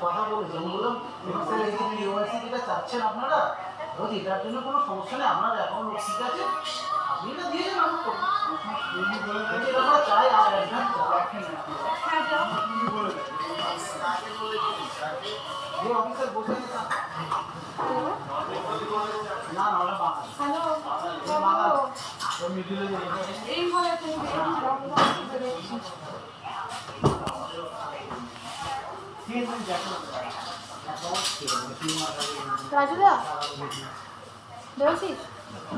কথা বলেছি বললাম ইউনিভার্সিটিটা চাচ্ছেন আপনারা, এটার জন্য কোনো সমস্যা নেই, আপনার অ্যাকাউন্ট ঠিক আছে, আপনি এটা দিয়ে দেন, আমরা চাই আর অ্যাডভান্স যে অফিসার বসে না আমরা বাঙাল মিডিলে রাজুদা দেবাশিস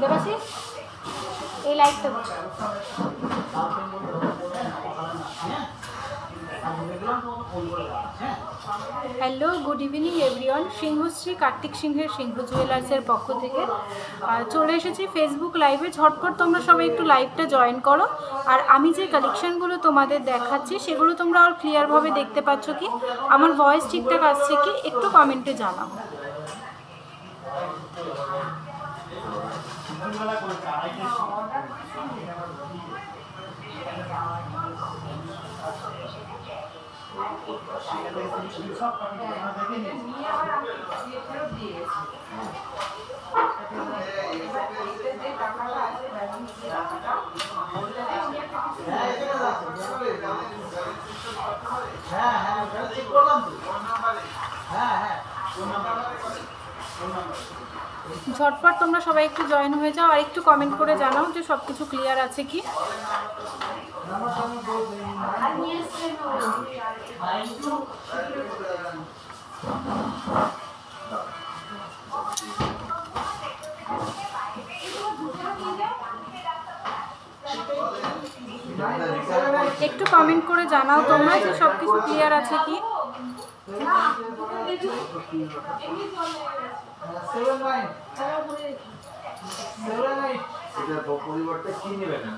দেবাশিস এই লাইটটা hello good evening everyone. Singhashree Kartik সিংহের সিংহ জুয়েলার্সের পক্ষ থেকে চলে এসেছি ফেসবুক লাইভে। ঝটপট তোমরা সবাই একটু লাইভটা জয়েন করো। আর আমি যে কালেকশানগুলো তোমাদের দেখাচ্ছি সেগুলো তোমরা আর ক্লিয়ারভাবে দেখতে পাচ্ছ কি, আমার ভয়েস ঠিকঠাক আসছে কি, একটু কমেন্টে জানাও। ঝটপট তোমরা সবাই একটু জয়েন হয়ে যাও আর একটু কমেন্ট করে জানাও যে সব কিছু ক্লিয়ার আছে কি। একটু কমেন্ট করে জানাও তোমরা যে সব কিছু ক্লিয়ার আছে কি। পরিবর্তে কি নেবে না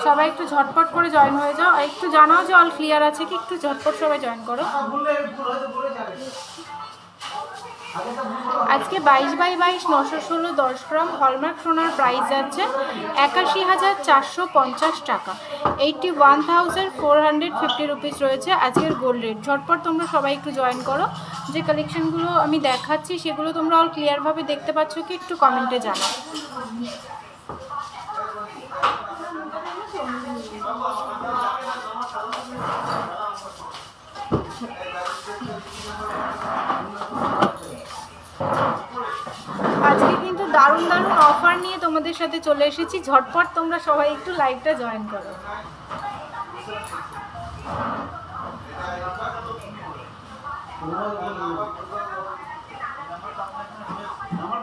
সবাই একটু ঝটপট করে জয়েন হয়ে যাও আর একটু জানাও যে অল ক্লিয়ার আছে কি। একটু ঝটপট সবাই জয়েন করো। আজকে 22x22 916 10 গ্রাম হলমার্ক সোনার প্রাইস যাচ্ছে 81,450 টাকা। 81,450 রুপিস রয়েছে আজকের গোল্ড রেট। ঝটপট তোমরা সবাই একটু জয়েন করো। যে কালেকশনগুলো আমি দেখাচ্ছি সেগুলো তোমরা অল ক্লিয়ারভাবে দেখতে পাচ্ছ কি, একটু কমেন্টে জানাও। আজকে কিন্তু দারুণ দারুণ অফার নিয়ে তোমাদের সাথে চলে এসেছি। ঝটপট তোমরা সবাই একটু লাইভটা জয়েন করো।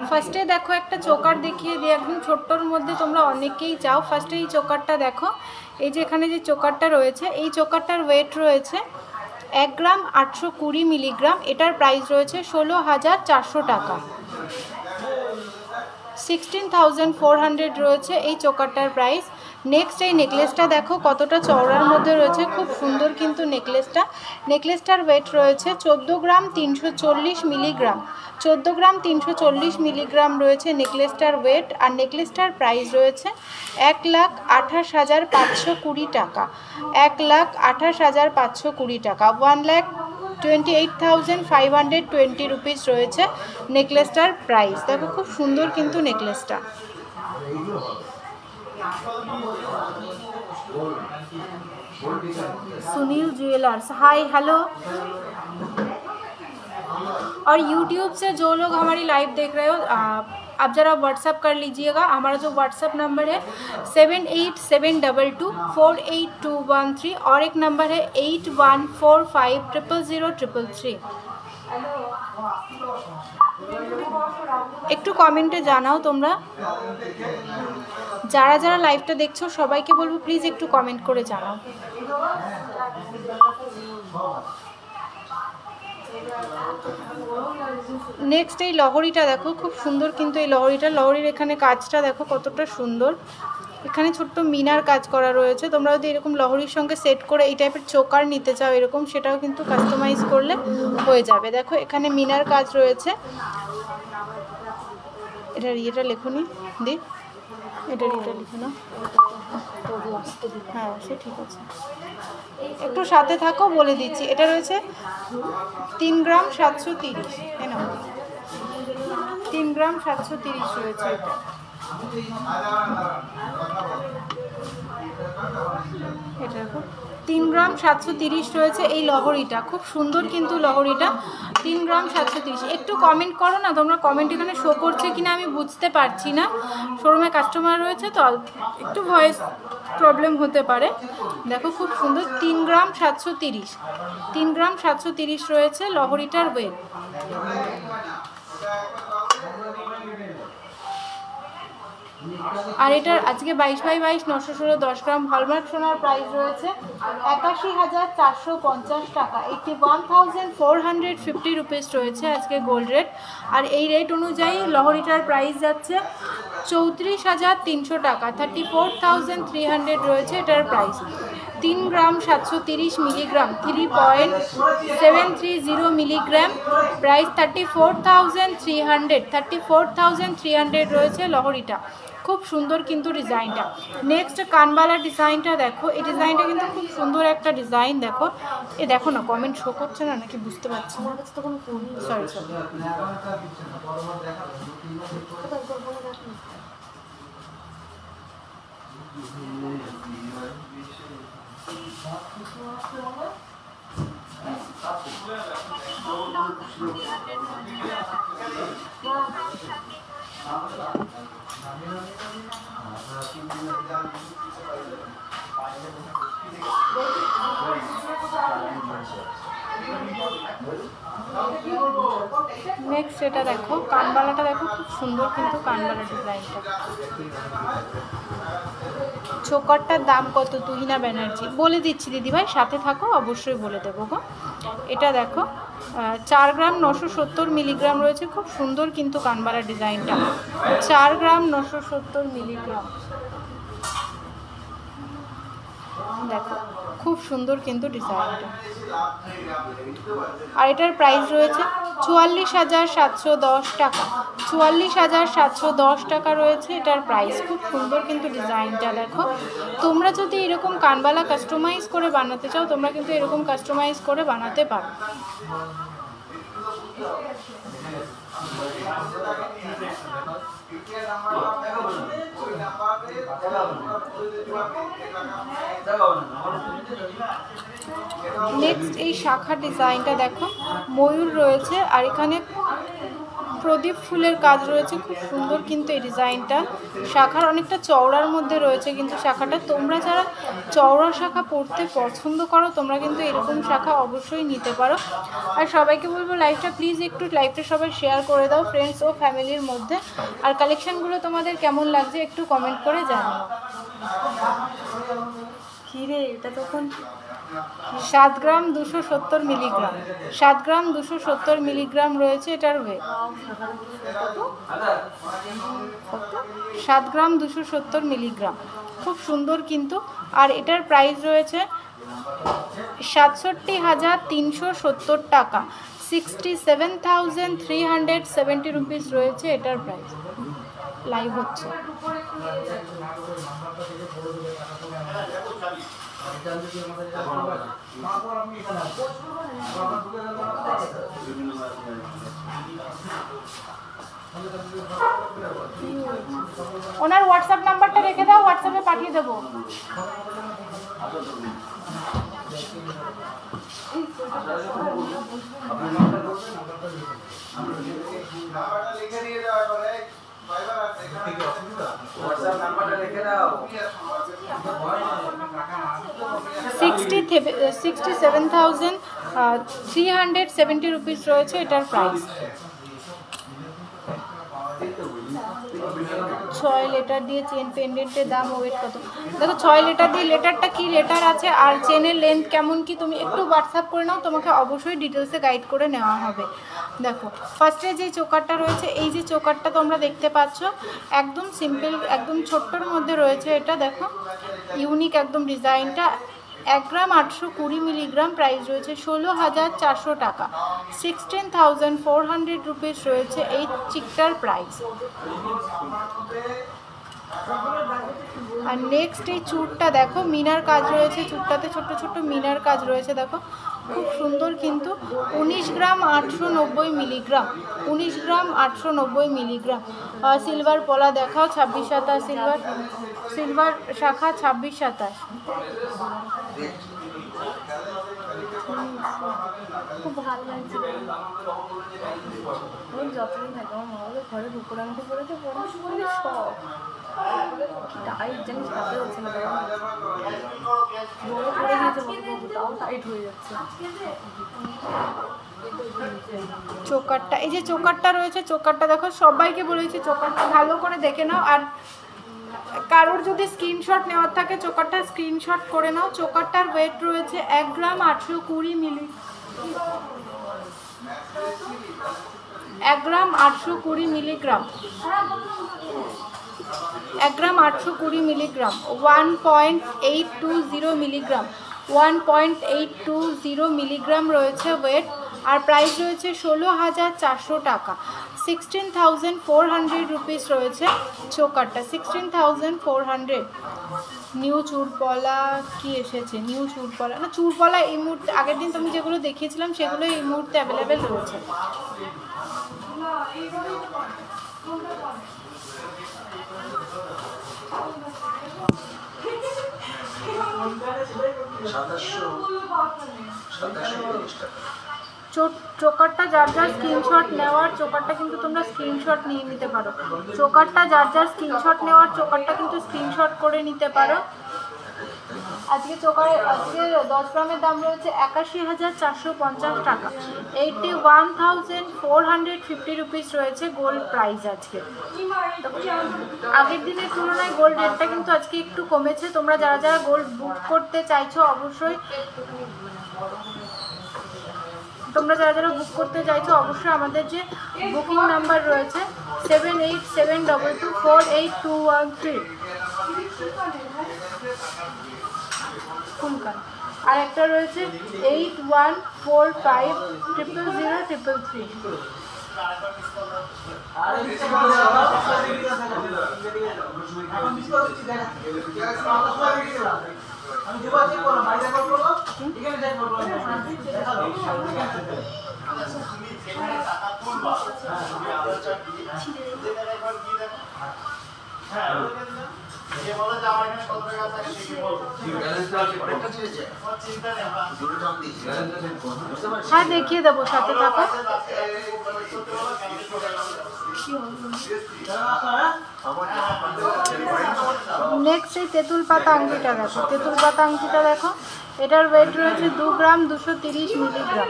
ফার্স্টে দেখো একটা চোকার দেখিয়ে দিই, একদম ছোট্টর মধ্যে তোমরা অনেকেই চাও। ফার্স্টে এই চোকারটা দেখো, এই যে এখানে যে চোকারটা রয়েছে, এই চোকারটার ওয়েট রয়েছে 1 গ্রাম 820 মিলিগ্রাম। এটার প্রাইস রয়েছে 16,400 টাকা। 16,400 রয়েছে এই চোকারটার প্রাইস। নেক্সট এই নেকলেসটা দেখো কতটা চওড়ার মধ্যে রয়েছে, খুব সুন্দর কিন্তু নেকলেসটা। নেকলেসটার ওয়েট রয়েছে 14 গ্রাম 340 মিলিগ্রাম। 14 গ্রাম 340 মিলিগ্রাম রয়েছে নেকলেসটার ওয়েট। আর নেকলেসটার প্রাইস রয়েছে 1,28,520 টাকা। 1,28,520 টাকা। 1,28,520 রুপিস রয়েছে নেকলেসটার প্রাইস। দেখো খুব সুন্দর কিন্তু নেকলেসটা। Sunil jewellers hi hello. और यूट्यूब से जो लोग हमारी लाइव देख रहे हो आप ज़रा व्हाट्सअप कर लीजिएगा। हमारा जो व्हाट्सअप नंबर है 7872248213 और एक नंबर है 8145000333। একটু কমেন্টে জানাও তোমরা, যারা যারা লাইভটা দেখছো সবাইকে বলবো প্লিজ একটু কমেন্ট করে জানাও। নেক্সট এই লহরিটা দেখো খুব সুন্দর কিন্তু এই লহরির এখানে কাজটা দেখো কতটা সুন্দর। এখানে ছোট্ট মিনার কাজ করা রয়েছে। তোমরা যদি এরকম লহরির সঙ্গে সেট করে এই টাইপের চোকার নিতে চাও এরকম, সেটাও কিন্তু কাস্টমাইজ করলে হয়ে যাবে। দেখো এখানে মিনার কাজ রয়েছে। এটা লেখুনি দি, এটা লিখো না। হ্যাঁ সে ঠিক আছে, একটু সাথে থাকো বলে দিচ্ছি। এটা রয়েছে 3 গ্রাম 730, তাই না? 3 গ্রাম 730 রয়েছে এটা। এটা দেখো 3 গ্রাম 730 রয়েছে এই লহরিটা, খুব সুন্দর কিন্তু লহরিটা। 3 গ্রাম 730। একটু কমেন্ট করো না তোমরা, কমেন্ট এখানে শো করছে কিনা আমি বুঝতে পারছি না। শোরুমে কাস্টমার রয়েছে তো একটু ভয়েস প্রবলেম হতে পারে। দেখো খুব সুন্দর 3 গ্রাম 730, 3 গ্রাম 730 রয়েছে লহরিটার ওয়েট। আর এটার আজকে 22x22 916 10 গ্রাম হলমার্ক সোনার প্রাইস রয়েছে 81,450 টাকা। 81,450 রুপিস রয়েছে আজকে গোল্ড রেট। আর এই রেট অনুযায়ী লহরিটার প্রাইস যাচ্ছে 34,300 টাকা, 34,300 রয়েছে এটার প্রাইস। 3 গ্রাম 730 মিলিগ্রাম, 3.730 মিলিগ্রাম, প্রাইস 34,300, 34,300 রয়েছে লহরিটা। খুব সুন্দর কিন্তু ডিজাইনটা। নেক্সট কানবালা ডিজাইনটা দেখো, এই ডিজাইনটা কিন্তু খুব সুন্দর একটা ডিজাইন। দেখো এ দেখো না, কমেন্ট শো করছে না নাকি বুঝতে পারছি না। সরি নেক্সট এটা দেখো কানবালাটা, দেখো খুব সুন্দর কিন্তু কানবালা ডিজাইনটা। চোকারটার দাম কত তুহিনা ব্যানার্জি? বলে দিচ্ছি দিদিভাই, সাথে থাকো অবশ্যই বলে দেবো গো। এটা দেখো 4 গ্রাম 970 মিলিগ্রাম রয়েছে, খুব সুন্দর কিন্তু কানবালা ডিজাইনটা। 4 গ্রাম 970 মিলিগ্রাম, দেখো খুব সুন্দর কিন্তু ডিজাইনটা। আর এটার প্রাইস রয়েছে 44,710 টাকা, 44,710 টাকা রয়েছে এটার প্রাইস। খুব সুন্দর কিন্তু ডিজাইনটা। দেখো তোমরা যদি এরকম কানবালা কাস্টমাইজ করে বানাতে চাও তোমরা কিন্তু এরকম কাস্টমাইজ করে বানাতে পারো। নেক্সট এই শাখা ডিজাইনটা দেখো, ময়ূর রয়েছে আর এখানে প্রদীপ ফুলের কাজ রয়েছে, খুব সুন্দর কিন্তু এই ডিজাইনটা। শাখার অনেকটা চওড়ার মধ্যে রয়েছে কিন্তু শাখাটা। তোমরা যারা চওড়া শাখা পরতে পছন্দ করো তোমরা কিন্তু এরকম শাখা অবশ্যই নিতে পারো। আর সবাইকে বলবো লাইভটা প্লিজ একটু লাইভটা সবাই শেয়ার করে দাও ফ্রেন্ডস ও ফ্যামিলির মধ্যে। আর কালেকশানগুলো তোমাদের কেমন লাগছে একটু কমেন্ট করে জানিও। রে এটা তখন 7 গ্রাম 270 মিলিগ্রাম, 7 গ্রাম 270 মিলিগ্রাম রয়েছে এটার ওয়েট। 7 গ্রাম 270 মিলিগ্রাম, খুব সুন্দর কিন্তু। আর এটার প্রাইস রয়েছে 67,370 টাকা, 67,370 রুপিস রয়েছে এটার প্রাইস। লাইভ হচ্ছে। ওনার হোয়াটসঅ্যাপ নাম্বারটা রেখে দাও, হোয়াটসঅ্যাপে পাঠিয়ে দেবো। $67,370 রুপিস রয়েছে এটার প্রাইস। 6 লেটার দিয়ে চেন পেন্ডেন্টের দাম ওয়েট কত? দেখো 6 লেটার দিয়ে লেটারটা কি লেটার আছে আর চেনের লেন্থ কেমন কি তুমি একটু হোয়াটসঅ্যাপ করে নাও, তোমাকে অবশ্যই ডিটেলসে গাইড করে নেওয়া হবে। দেখো ফার্স্টে যে চোকারটা রয়েছে, এই যে চোকারটা তোমরা দেখতে পাচ্ছ, একদম সিম্পল, একদম ছোট্টর মধ্যে রয়েছে। এটা দেখো ইউনিক একদম ডিজাইনটা। 1 গ্রাম 820 মিলিগ্রাম, প্রাইস রয়েছে 16,400 টাকা, 16,400 রুপিস রয়েছে এই চিকটার প্রাইস। আর নেক্সট এই চুড়টা দেখো, মিনার কাজ রয়েছে, চুড়টাতে ছোট্ট ছোট্ট মিনার কাজ রয়েছে, দেখো খুব সুন্দর কিন্তু। 19 গ্রাম 890 মিলিগ্রাম, 19 গ্রাম 890 মিলিগ্রাম। সিলভার পলা দেখাও, 26-27 সিলভার, সিলভার শাখা 26-27। খুব ভালো লাগছে। যতদিন থাকে আমার মা বলে ঘরে রূপোর আংটি পরেছে, পরে সব টাইট জানিস, হাতে হচ্ছে না, বড় করে দিয়েছে তাও টাইট হয়ে যাচ্ছে। চোকারটা, এই যে চোকারটা রয়েছে, চোকারটা দেখো, সবাইকে বলেছি চোকারটা ভালো করে দেখে নাও। আর কারোর যদি স্ক্রিনশট নেওয়ার থাকে চোকারটা স্ক্রিনশট করে নাও। চোকারটার ওয়েট রয়েছে 1 গ্রাম 820 মিলি, 1 গ্রাম 820 মিলিগ্রাম, 1 গ্রাম 820 মিলিগ্রাম, 1.820 মিলিগ্রাম, 1.820 মিলিগ্রাম রয়েছে ওয়েট। আর প্রাইস রয়েছে 16,400 টাকা, 16,400 রুপিস রয়েছে চোকারটা, 16,400। নিউ চুরপলা কি এসেছে, নিউ চুরপলা না, চুরপলা এই মুহূর্তে, আগের দিন তুমি যেগুলো দেখিয়েছিলাম সেগুলো এই মুহূর্তে অ্যাভেলেবেল রয়েছে। চোকারটা যার যার স্ক্রিনশট নেওয়ার, চোকারটা কিন্তু তোমরা স্ক্রিনশট নিয়ে নিতে পারো। চোকারটা যার যার স্ক্রিনশট নেওয়ার, চোকারটা কিন্তু স্ক্রিনশট করে নিতে পারো। আজকে আজকে 10 গ্রামের দাম রয়েছে 81,450 টাকা, 81,450 রুপিস রয়েছে গোল্ড প্রাইস আজকে। আগের দিনের তুলনায় গোল্ড রেটটা কিন্তু আজকে একটু কমেছে। তোমরা যারা যারা গোল্ড বুক করতে চাইছো অবশ্যই, আমাদের যে বুকিং নাম্বার রয়েছে 7872248213 ফুলকান, আর একটা রয়েছে 8145000333। হ্যাঁ দেখিয়ে দেবো, সাথে থাকো। নেক্সট এই তেঁতুল পাতা আংটিটা দেখো, তেঁতুল পাতা আংটিটা দেখো, এটার ওয়েট রয়েছে 2 গ্রাম 230 মিলিগ্রাম,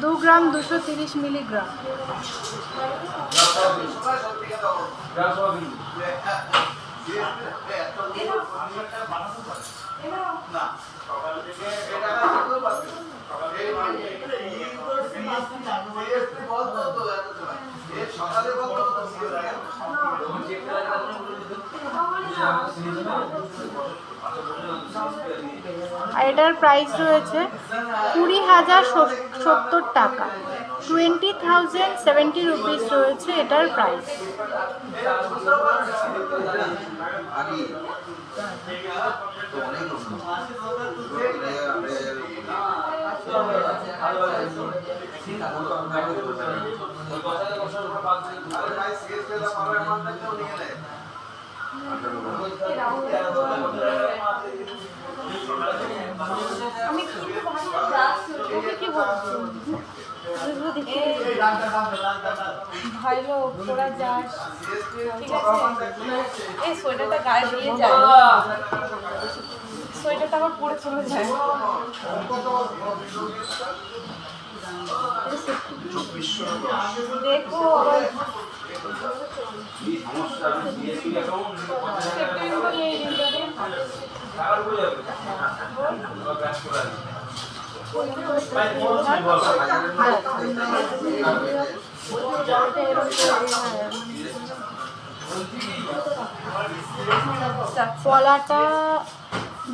2 গ্রাম 230 মিলিগ্রাম। আর এটার প্রাইস রয়েছে 20,070 টাকা, 20,070 রুপিস রয়েছে এটার প্রাইস। আমি কি ভালো তোরা যাস, ঠিক আছে? এই সোয়েটারটা গায়ে দিয়ে যায়, সোয়েটারটা আমার পরে চলে যায়। দেখো পলাটা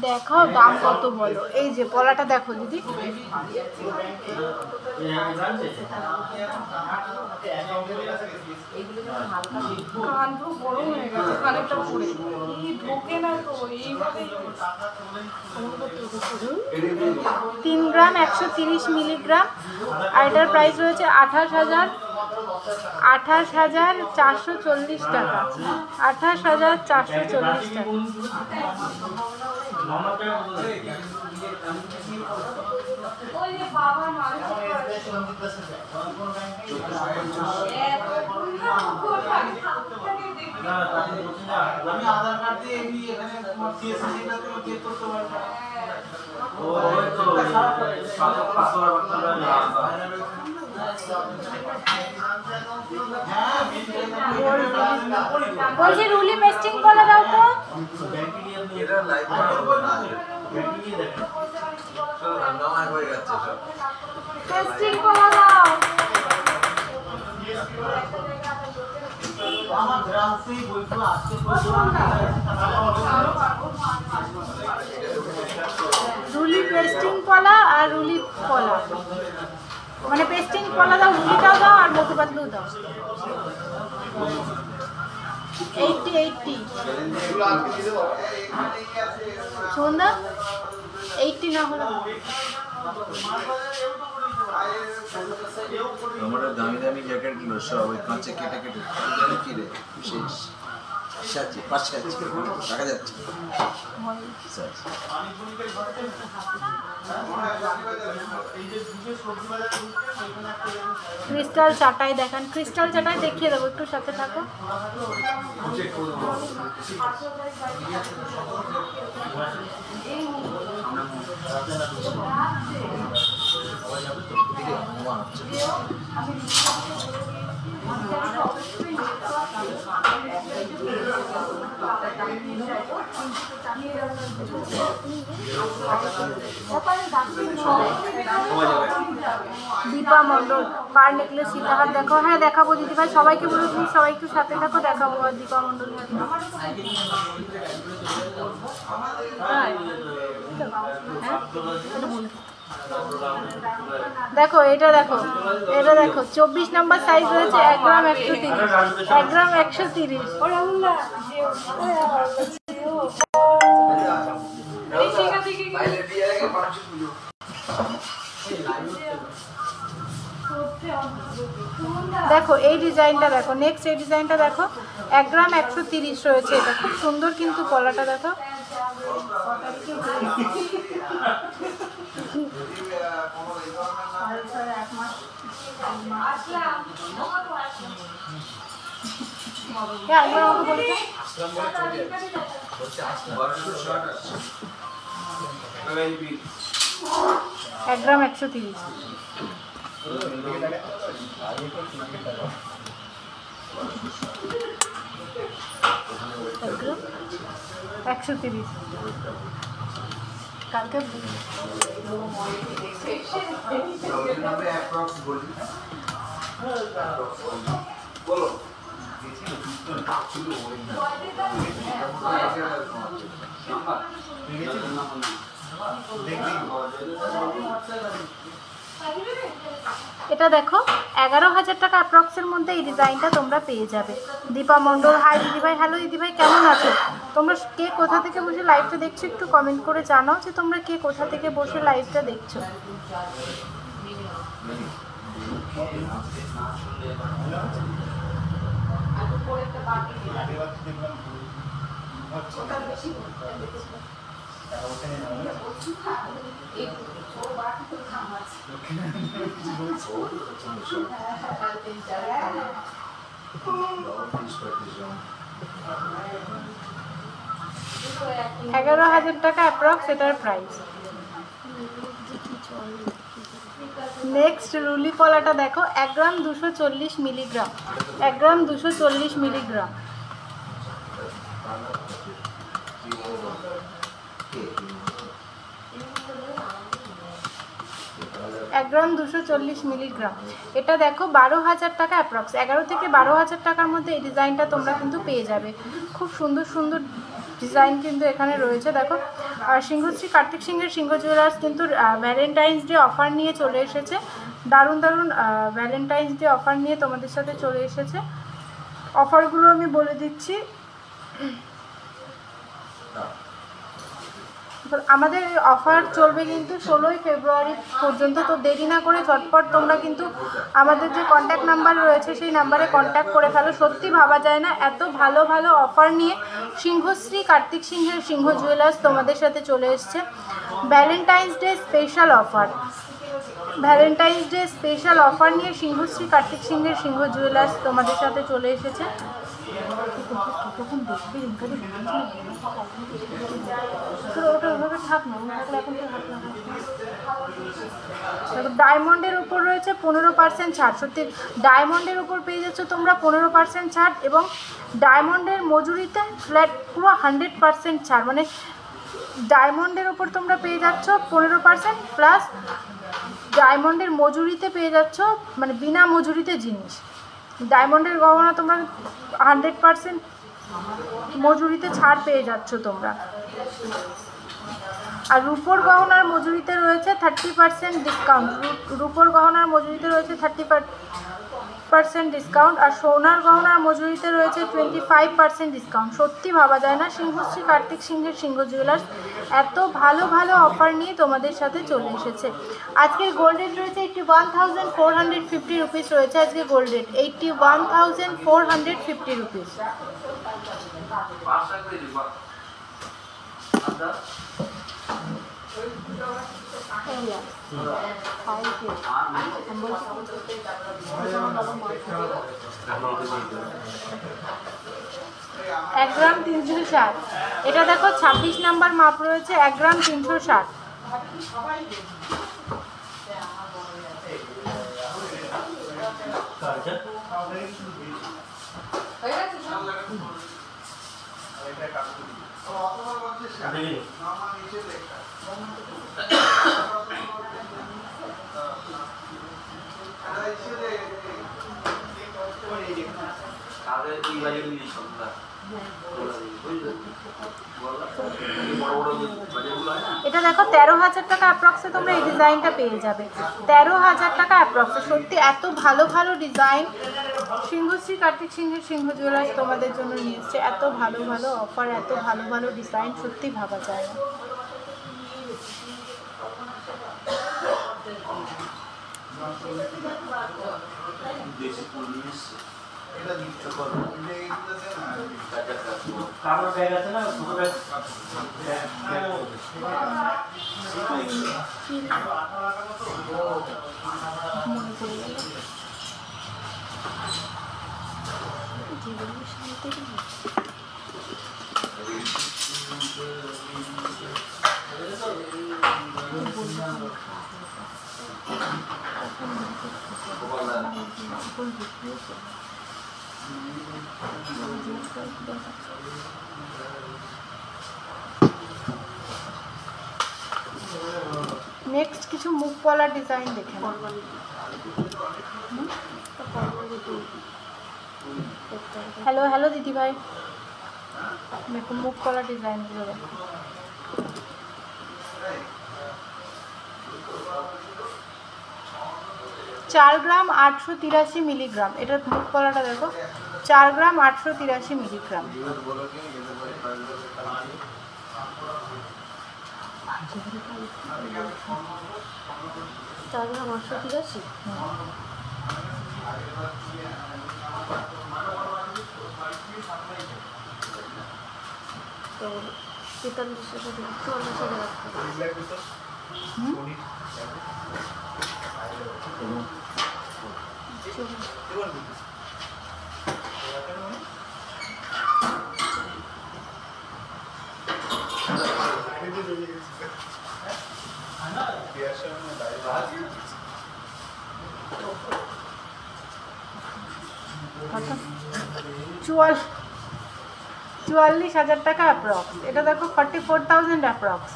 দেখাও, দাম কত বলো। এই যে পলাটা দেখো দিদি, কানপুর গরম হয়ে গেছে, কানেরটা পরে ঢোকে না তো এইভাবে। 3 গ্রাম 130 মিলিগ্রাম, আর এটার প্রাইস রয়েছে 28,440 টাকা। 28,440 টাকা। আমি আধার কার্ড দিয়ে এমনি এখানে সিএসসিটা তো চেক করতে পারবো। বলছি রুলি পেস্টিং কলা দাও তো। পেস্টিং কলা দাও। আমার গ্রাম থেকে বইগুলো আজকে রুলি পেস্টিং কলা আর রুলি কলা, মানে পেস্টিং কলা দাও, রুলিটাও দাও আর মধু পাতলু দাও। 80 সন্ধ্যা 80 না হলে আমাদের দামি দামি জ্যাকেটগুলো সব ওই কাঁচে কেটে কেটে কিনে শেষ সাথে পাশে আছে দেখা যাচ্ছে। ক্রিস্টাল চাটাই দেখান, ক্রিস্টাল চাটাই দেখিয়ে দেবো, একটু সাথে থাকো। দীপা মণ্ডল পার নেকলেস সীতাহার দেখো। হ্যাঁ দেখাবো দিদি ভাই, সবাইকে বলে তুমি সবাই একটু সাথে থাকো, দেখাবো। আর দীপা মণ্ডল দেখো, এটা দেখো, এটা দেখো 24 নম্বর সাইজ রয়েছে, 1 গ্রাম 130, 1 গ্রাম 130। দেখো এই ডিজাইনটা দেখো, নেক্সট এই ডিজাইনটা দেখো, 1 গ্রাম 130 রয়েছে। এটা খুব সুন্দর কিন্তু কলাটা দেখো। একবার আমাকে বলে দাও। 1 গ্রাম 130। 130 কালকে বলো এটা দেখো 11,000 টাকা অ্যাপ্রক্সের মধ্যে এই ডিজাইনটা তোমরা পেয়ে যাবে। দীপা মণ্ডল হাই দিদিভাই, হ্যালো দিদিভাই কেমন আছো? তোমরা কে কোথা থেকে বসে লাইভটা দেখছো একটু কমেন্ট করে জানাও যে তোমরা কে কোথা থেকে বসে লাইভটা দেখছো। $11,000 অ্যাপ্রক্স এটার প্রাইস। নেক্সট রুলি কলাটা দেখো, 1 গ্রাম 240 মিলিগ্রাম, 1 গ্রাম 240 মিলিগ্রাম। 1 গ্রাম 240 মিলিগ্রাম। এটা দেখো 12,000 টাকা অ্যাপ্রক্স, 11 থেকে 12,000 টাকার মধ্যে এই ডিজাইনটা তোমরা কিন্তু পেয়ে যাবে। খুব সুন্দর সুন্দর ডিজাইন কিন্তু এখানে রয়েছে দেখো। আর সিংহশ্রী কার্তিক সিংহের সিংহ জুয়েলার্স কিন্তু ভ্যালেন্টাইন্স ডে অফার নিয়ে চলে এসেছে, দারুণ দারুণ ভ্যালেন্টাইন্স ডে অফার নিয়ে তোমাদের সাথে চলে এসেছে। অফারগুলো আমি বলে দিচ্ছি। আমাদের অফার চলবে কিন্তু 16ই ফেব্রুয়ারি পর্যন্ত, তো দেরি না করে ঝটপট তোমরা কিন্তু আমাদের যে কন্ট্যাক্ট নাম্বার রয়েছে সেই নাম্বারে কন্ট্যাক্ট করে ফেলো। সত্যি ভাবা যায় না এত ভালো ভালো অফার নিয়ে সিংহশ্রী কার্তিক সিংহের সিংহ জুয়েলার্স তোমাদের সাথে চলে এসছে। Valentine's day special offer, Valentine's day special offer নিয়ে সিংহশ্রী কার্তিক সিংহের সিংহ জুয়েলার্স তোমাদের সাথে চলে এসেছে। ডায়মন্ডের উপর রয়েছে 15% ছাড়। সত্যি ডায়মন্ডের উপর পেয়ে যাচ্ছ তোমরা 15% ছাড়, এবং ডায়মন্ডের মজুরিতে ফ্ল্যাট পুরো 100% ছাড়। মানে ডায়মন্ডের উপর তোমরা পেয়ে যাচ্ছ 15% প্লাস ডায়মন্ডের মজুরিতে পেয়ে যাচ্ছ মানে বিনা মজুরিতে জিনিস। ডায়মন্ডের গহনা তোমরা 100% মজুরিতে ছাড় পেয়ে যাচ্ছ তোমরা। আর রূপোর গহনার মজুরিতে রয়েছে 30% ডিসকাউন্ট, রূপোর গহনার মজুরিতে রয়েছে 30% ডিসকাউন্ট, আর সোনার গহনার মজুরিতে রয়েছে 25% ডিসকাউন্ট। সত্যি ভাবা যায় না সিংহশ্রী কার্তিক সিংহের সিংহ জুয়েলার্স এত ভালো ভালো অফার নিয়ে তোমাদের সাথে চলে এসেছে। আজকের গোল্ড রেট রয়েছে 81,450 রুপিস রয়েছে। আজকে গোল্ড রেট 81,450 রুপিস। এক গ্রাম 360, এটা দেখো 26 নাম্বার মাপ রয়েছে, 1 গ্রাম 360। এটা দেখো 13,000 টাকা অ্যাপ্রক্সে তোমরা এই ডিজাইনটা পেয়ে যাবে, 13,000 টাকা অ্যাপ্রক্সে। সত্যি এত ভালো ভালো ডিজাইন সিংহশ্রী কার্তিক সিংহের সিংহ জুয়েলার্স তোমাদের জন্য নিয়ে এসছে। এত ভালো ভালো অফার, এত ভালো ভালো ডিজাইন, সত্যি ভাবা যায় না। নেক্সট কিছু মুখ পলার ডিজাইন দেখে নাও। হ্যালো হ্যালো দিদি ভাই, দেখো মুখ পলা ডিজাইনগুলো দেখো। চার গ্রাম 883 মিলিগ্রাম, এটা মুখ পলাটা দেখো 4 গ্রাম 883 মিলিগ্রাম। 4 গ্রাম 883। তো 43 44,000 টাকা অ্যাপ্রক্স। এটা দেখো 44,000 অ্যাপ্রক্স।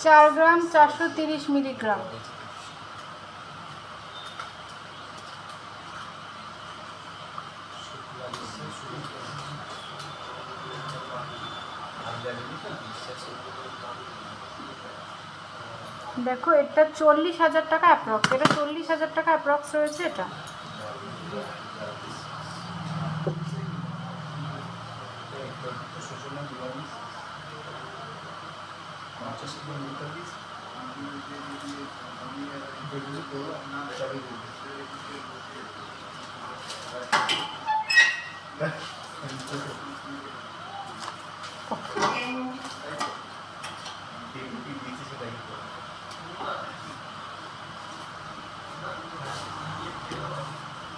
চার গ্রাম 430 মিলিগ্রাম। দেখো এটা 40,000 টাকা অ্যাপ্রক্স, এটা 40,000 টাকা অ্যাপ্রক্স রয়েছে এটা।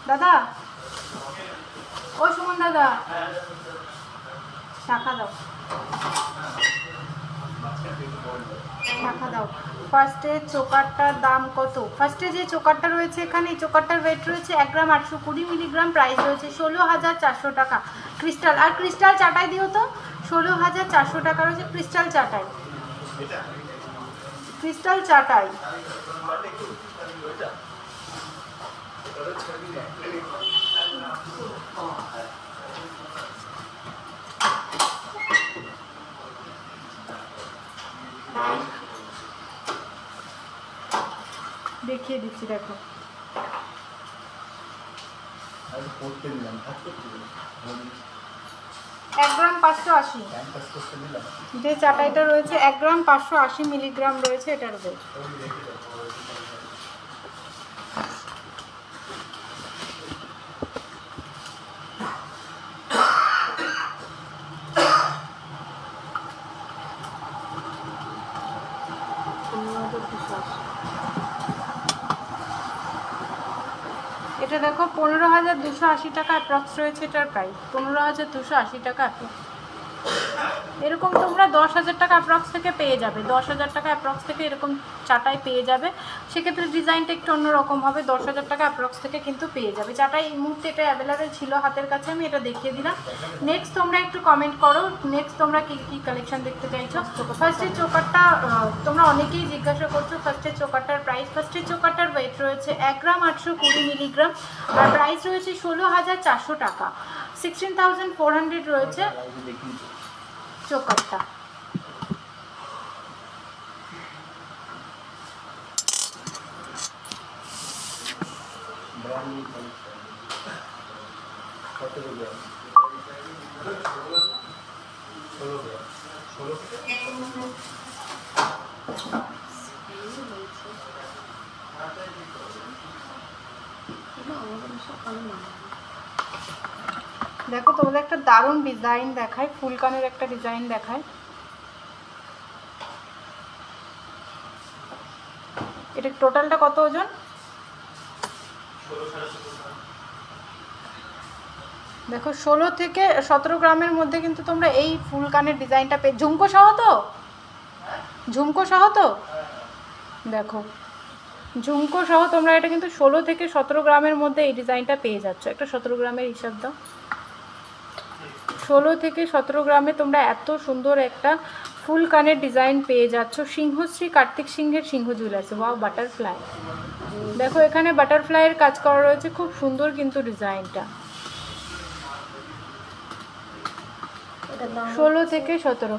দাদা, ও সুমন দাদা, শাখা দাও, শাখা দাও। ফার্স্টে চোকারটার দাম কত? ফার্স্টে যে চোকারটা রয়েছে এখানে, এই চোকারটার ওয়েট রয়েছে 1 গ্রাম 820 মিলিগ্রাম, প্রাইস রয়েছে 16,400 টাকা। ক্রিস্টাল, আর ক্রিস্টাল চাটাই দিও তো। 16,400 টাকা রয়েছে ক্রিস্টাল চাটাই, ক্রিস্টাল চাটাই। দেখিয়ে দিচ্ছি, দেখো 1 গ্রাম 580, যে চাটাইটা রয়েছে 1 গ্রাম 580 মিলিগ্রাম রয়েছে এটার ওয়েট। এটা দেখো 15,280 টাকা অ্যাপ্রক্স রয়েছে এটার প্রাইস, 15,280 টাকা অ্যাপ্রক্স। এরকম তোমরা 10,000 টাকা অ্যাপ্রক্স থেকে পেয়ে যাবে, 10,000 টাকা অ্যাপ্রক্স থেকে এরকম চাটাই পেয়ে যাবে। সেক্ষেত্রে ডিজাইনটা একটু অন্যরকম হবে, 10,000 টাকা অ্যাপ্রক্স থেকে কিন্তু পেয়ে যাবে। চাটাই এই মুহূর্তে এটা অ্যাভেলেবেল ছিল হাতের কাছে, আমি এটা দেখিয়ে দিলাম। নেক্সট তোমরা একটু কমেন্ট করো, নেক্সট তোমরা কী কী কালেকশন দেখতে চাইছো। ফার্স্টের চোকারটা তোমরা অনেকেই জিজ্ঞাসা করছো, ফার্স্টের চোকারটার প্রাইস। ফার্স্টের চোকারটার ওয়েট রয়েছে 1 গ্রাম 820 মিলিগ্রাম, আর প্রাইস রয়েছে 16,400 টাকা, 16,400 রয়েছে চোকারটা। দেখো তোমাদের একটা দারুণ ডিজাইন দেখায়, ফুলকানের একটা ডিজাইন দেখায়। এটা টোটালটা কত ওজন? দেখো 16 থেকে 17 গ্রামের মধ্যে কিন্তু তোমরা এই ফুলকানের ডিজাইনটা পেয়ে, ঝুমকো সহ তো, ঝুমকো সহ তো, দেখো ঝুমকো সহ তোমরা এটা কিন্তু 16 থেকে 17 গ্রামের মধ্যে এই ডিজাইনটা পেয়ে যাচ্ছ। একটা 17 গ্রামের হিসাব দাও, 16 থেকে 17 গ্রামে তোমরা এত সুন্দর একটা ফুল কানের ডিজাইন পেয়ে যাচ্ছ সিংহশ্রী কার্তিক সিংহের সিংহ জুয়েলার্সে। ওয়াও, বাটারফ্লাই, দেখো এখানে বাটারফ্লাইয়ের কাজ করা রয়েছে, খুব সুন্দর কিন্তু ডিজাইনটা। 16 থেকে 17,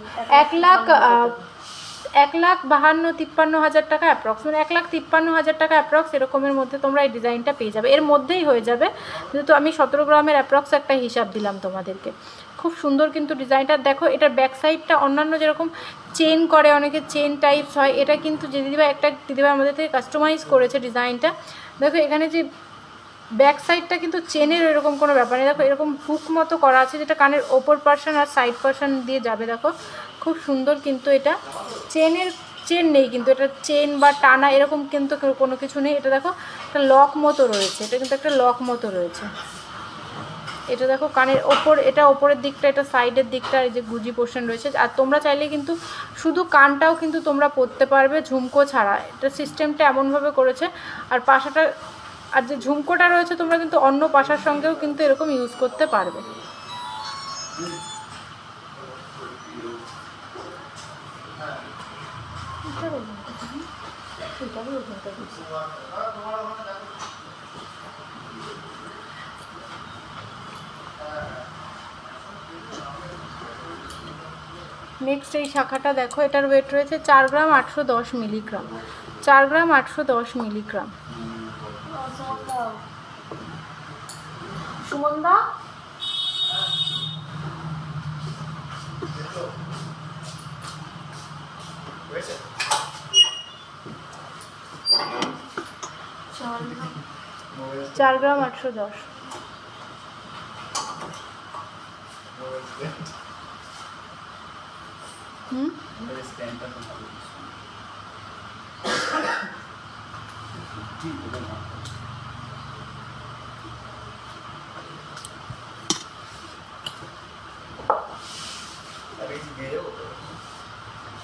1,52,53,000 টাকা অ্যাপ্রক্স, মানে 1,53,000 টাকা অ্যাপ্রক্স এরকমের মধ্যে তোমরা এই ডিজাইনটা পেয়ে যাবে। এর মধ্যেই হয়ে যাবে, যেহেতু আমি 17 গ্রামের অ্যাপ্রক্স একটা হিসাব দিলাম তোমাদেরকে। খুব সুন্দর কিন্তু ডিজাইনটা। দেখো এটার ব্যাক সাইডটা অন্যান্য যেরকম চেন করে, অনেকে চেন টাইপস হয়, এটা কিন্তু যে দিদিভাই একটা দিদিভাই আমাদের থেকে কাস্টমাইজ করেছে ডিজাইনটা। দেখো এখানে যে ব্যাক সাইডটা কিন্তু চেনের এরকম কোনো ব্যাপার নেই, দেখো এরকম হুক মতো করা আছে যেটা কানের ওপর পার্সন আর সাইড পার্সন দিয়ে যাবে। দেখো খুব সুন্দর, কিন্তু এটা চেন নেই, কিন্তু এটা চেন বা টানা এরকম কিন্তু কোনো কিছু নেই। এটা দেখো একটা লক মতো রয়েছে, এটা কিন্তু একটা লক মতো রয়েছে। এটা দেখো কানের ওপর, এটা ওপরের দিকটা, এটা সাইডের দিকটা, এই যে গুজি পোর্শন রয়েছে। আর তোমরা চাইলে কিন্তু শুধু কানটাও কিন্তু তোমরা পরতে পারবে ঝুমকো ছাড়া, এটা সিস্টেমটা এমনভাবে করেছে। আর পাশাটা, আর যে ঝুমকোটা রয়েছে তোমরা কিন্তু অন্য পাশার সঙ্গেও কিন্তু এরকম ইউজ করতে পারবে। নেক্সট এই শাখাটা দেখো, এটার ওয়েট রয়েছে 4 গ্রাম 810 মিলিগ্রাম, 4 গ্রাম 810 মিলিগ্রাম। সুমনদা চার গ্রাম 810।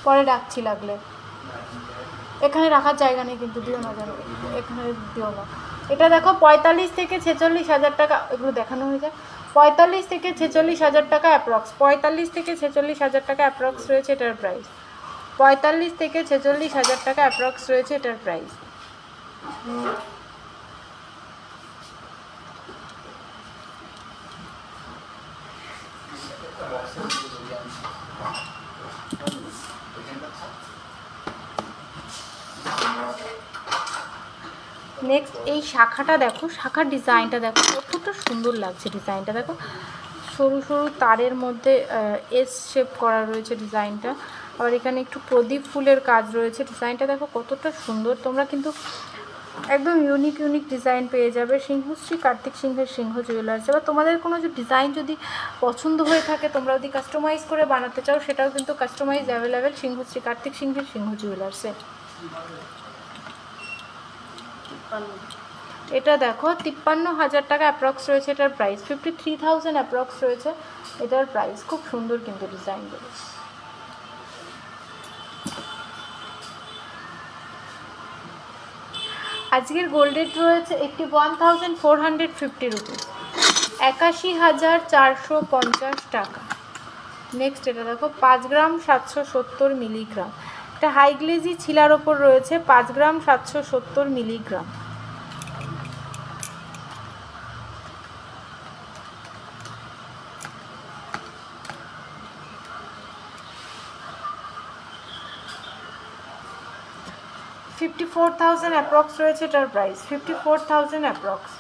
পরে ডাকছি লাগলে, এখানে রাখার জায়গা নেই কিন্তু, দিও না জানো, এখানে দিও না। এটা দেখো 45 থেকে 46 হাজার টাকা, এগুলো দেখানো হয়ে যায়। 45 থেকে 46 হাজার টাকা অ্যাপ্রক্স, 45 থেকে 46 হাজার টাকা অ্যাপ্রক্স রয়েছে এটার প্রাইস। 45 থেকে 46 হাজার টাকা অ্যাপ্রক্স রয়েছে এটার প্রাইস। নেক্সট এই শাখাটা দেখো, শাখার ডিজাইনটা দেখো কতটা সুন্দর লাগছে। ডিজাইনটা দেখো, সরু সরু তারের মধ্যে এস শেপ করা রয়েছে ডিজাইনটা। আবার এখানে একটু প্রদীপ ফুলের কাজ রয়েছে। ডিজাইনটা দেখো কতটা সুন্দর। তোমরা কিন্তু একদম ইউনিক ডিজাইন পেয়ে যাবে সিংহশ্রী কার্তিক সিংহের সিংহ জুয়েলার্স। এবার তোমাদের কোনো যে ডিজাইন যদি পছন্দ হয়ে থাকে, তোমরা যদি কাস্টমাইজ করে বানাতে চাও, সেটাও কিন্তু কাস্টমাইজ অ্যাভেলেবেল সিংহশ্রী কার্তিক সিংহের সিংহ জুয়েলার্সে। এটা দেখো 53,000 টাকা অ্যাপ্রক্স রয়েছে এটার প্রাইস, 53,000 অ্যাপ্রক্স রয়েছে এটার প্রাইস। খুব সুন্দর কিন্তু ডিজাইনগুলো। আজকের গোল্ড রেট রয়েছে 81,450 রুপিস, 81,450 টাকা। নেক্সট এটা দেখো 5 গ্রাম 770 মিলিগ্রাম, এটা হাই গ্লেজি ছিলার ওপর রয়েছে, 5 গ্রাম 770 মিলিগ্রাম। $54,000 অ্যাপ্রক্স রয়েছে এটার প্রাইস, 54,000 অ্যাপ্রক্স।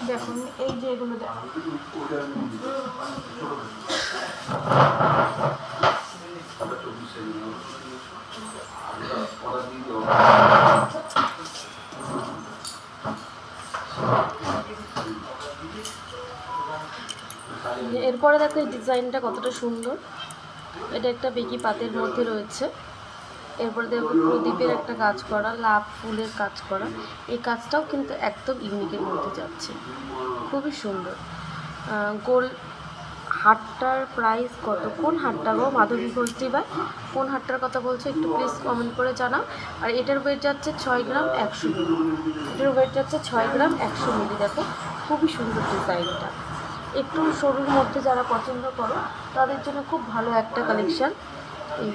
দেখুন এই যে এগুলো দেখুন, এরপরে দেখো এই ডিজাইনটা কতটা সুন্দর। এটা একটা বেকি পাতের মধ্যে রয়েছে। এরপরে দেখো প্রদীপের একটা কাজ করা, লাভ ফুলের কাজ করা। এই কাজটাও কিন্তু একদম ইউনিকের মধ্যে যাচ্ছে, খুবই সুন্দর। গোল হারটার প্রাইস কত? কোন হারটা গো মাধবী ঘোষ দিবা? কোন হারটার কথা বলছো একটু প্লিজ কমেন্ট করে জানাও। আর এটার ওয়েট যাচ্ছে 6 গ্রাম 100 মিলি। এটার ওয়েট যাচ্ছে 6 গ্রাম 100 মিলি। দেখো খুবই সুন্দর ডিজাইনটা। একটু সরুর মধ্যে যারা পছন্দ করো তাদের জন্য খুব ভালো একটা কালেকশান। এই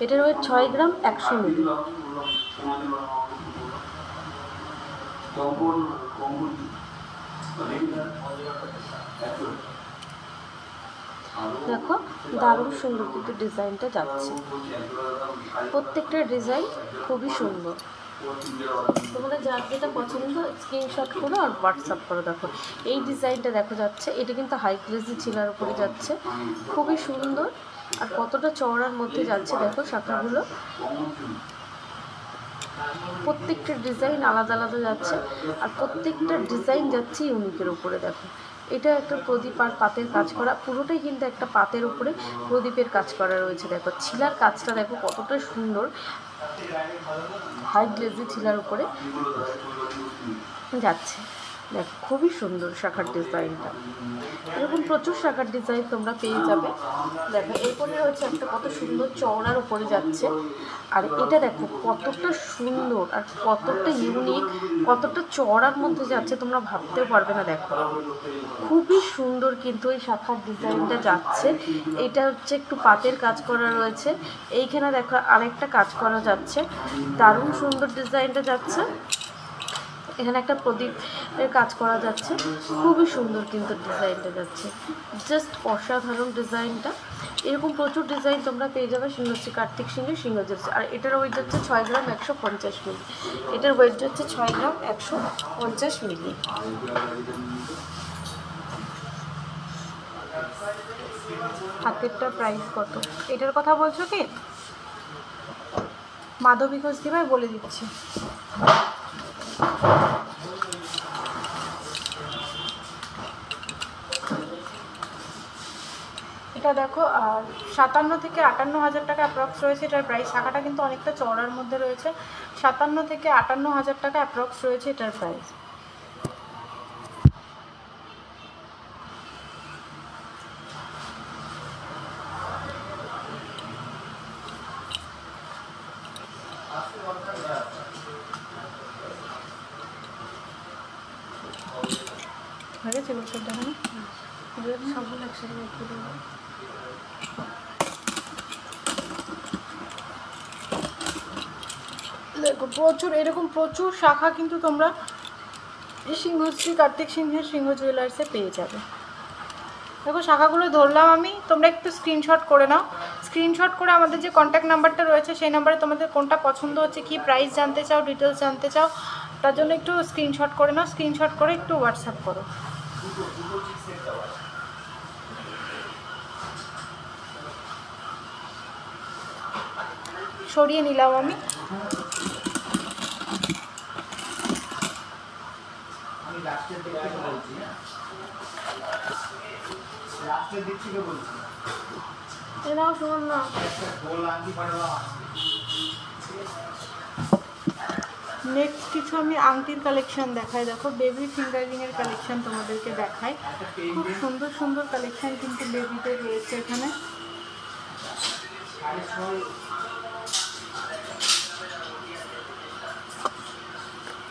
এটার ওয়েট 6 গ্রাম 100 মিলি। দেখো দারুণ সুন্দর কিন্তু ডিজাইনটা যাচ্ছে, প্রত্যেকটা ডিজাইন খুবই সুন্দর। তোমাদের যার যেটা পছন্দ স্ক্রিনশট করো আর হোয়াটসঅ্যাপ করো। দেখো এই ডিজাইনটা দেখো যাচ্ছে, এটা কিন্তু হাই গ্লেজি ছিলার উপরে যাচ্ছে, খুবই সুন্দর। আর কতটা চওড়ার মধ্যে যাচ্ছে দেখো শাখাগুলো, প্রত্যেকটা ডিজাইন আলাদা আলাদা যাচ্ছে, আর প্রত্যেকটা ডিজাইন যাচ্ছে ইউনিকের উপরে। দেখো এটা একটা প্রদীপ আর পাতের কাজ করা, পুরোটাই কিন্তু একটা পাতের উপরে প্রদীপের কাজ করা রয়েছে। দেখো ছিলার কাজটা দেখো কতটা সুন্দর, হাই গ্লেজি ছিলার উপরে যাচ্ছে। দেখো খুবই সুন্দর শাখার ডিজাইনটা, এরকম প্রচুর শাখার ডিজাইন তোমরা পেয়ে যাবে। দেখো এরপরে রয়েছে একটা কত সুন্দর চওড়ার উপরে যাচ্ছে, আর এটা দেখো কতটা সুন্দর আর কতটা ইউনিক, কতটা চওড়ার মধ্যে যাচ্ছে তোমরা ভাবতেও পারবে না। দেখো খুবই সুন্দর কিন্তু এই শাখার ডিজাইনটা যাচ্ছে। এটা হচ্ছে একটু পাতের কাজ করা রয়েছে, এইখানে দেখো আরেকটা কাজ করা যাচ্ছে, দারুণ সুন্দর ডিজাইনটা যাচ্ছে। এখানে একটা প্রদীপের কাজ করা যাচ্ছে, খুবই সুন্দর কিন্তু ডিজাইনটা যাচ্ছে, জাস্ট অসাধারণ ডিজাইনটা। এরকম প্রচুর ডিজাইন তোমরা পেয়ে যাবে সিংহশ্রী কার্তিক সিংহের সিংহ জুয়েলার্স। আর এটার ওয়েট হচ্ছে 6 গ্রাম 150 মিলি, এটার ওয়েট হচ্ছে 6 গ্রাম 150 মিলি। হাতেরটা প্রাইস কত এটার কথা বলছো কি? মাধবী ঘোষ দিভাই বলে দিচ্ছি। এটা দেখো আর 57 থেকে 58 হাজার টাকা অ্যাপ্রক্স রয়েছে এটার প্রাইস। শাখাটা কিন্তু অনেকটা চওড়ার মধ্যে রয়েছে, 57 থেকে 58 হাজার টাকা অ্যাপ্রক্স রয়েছে এটার প্রাইস। হয়ে গেছে বছর দেখানো সবগুলো একসাথে একটু দেবো। দেখো প্রচুর এরকম প্রচুর শাখা কিন্তু তোমরা এই সিংহশ্রী কার্তিক সিংহের সিংহ জুয়েলার্সে পেয়ে যাবে। দেখো শাখাগুলো ধরলাম আমি, তোমরা একটু স্ক্রিনশট করে নাও। স্ক্রিনশট করে আমাদের যে কন্ট্যাক্ট নাম্বারটা রয়েছে সেই নাম্বারে তোমাদের কোনটা পছন্দ হচ্ছে, কি প্রাইস জানতে চাও, ডিটেলস জানতে চাও, তার জন্য একটু স্ক্রিনশট করে নাও। স্ক্রিনশট করে একটু হোয়াটসঅ্যাপ করো। সরিয়ে নিলাম আমি। লাস্টের দিক থেকে বলছি, লাস্টের দিক থেকে বলছি। এরাও শুনুন না, একটা গোল আংটি পাঠালাম। নেক্সট কিছু আমি আংটির কালেকশন দেখাই। দেখো বেবি ফিঙ্গারিংয়ের কালেকশন তোমাদেরকে দেখাই, খুব সুন্দর সুন্দর কালেকশন কিন্তু বেবিদের রয়েছে এখানে।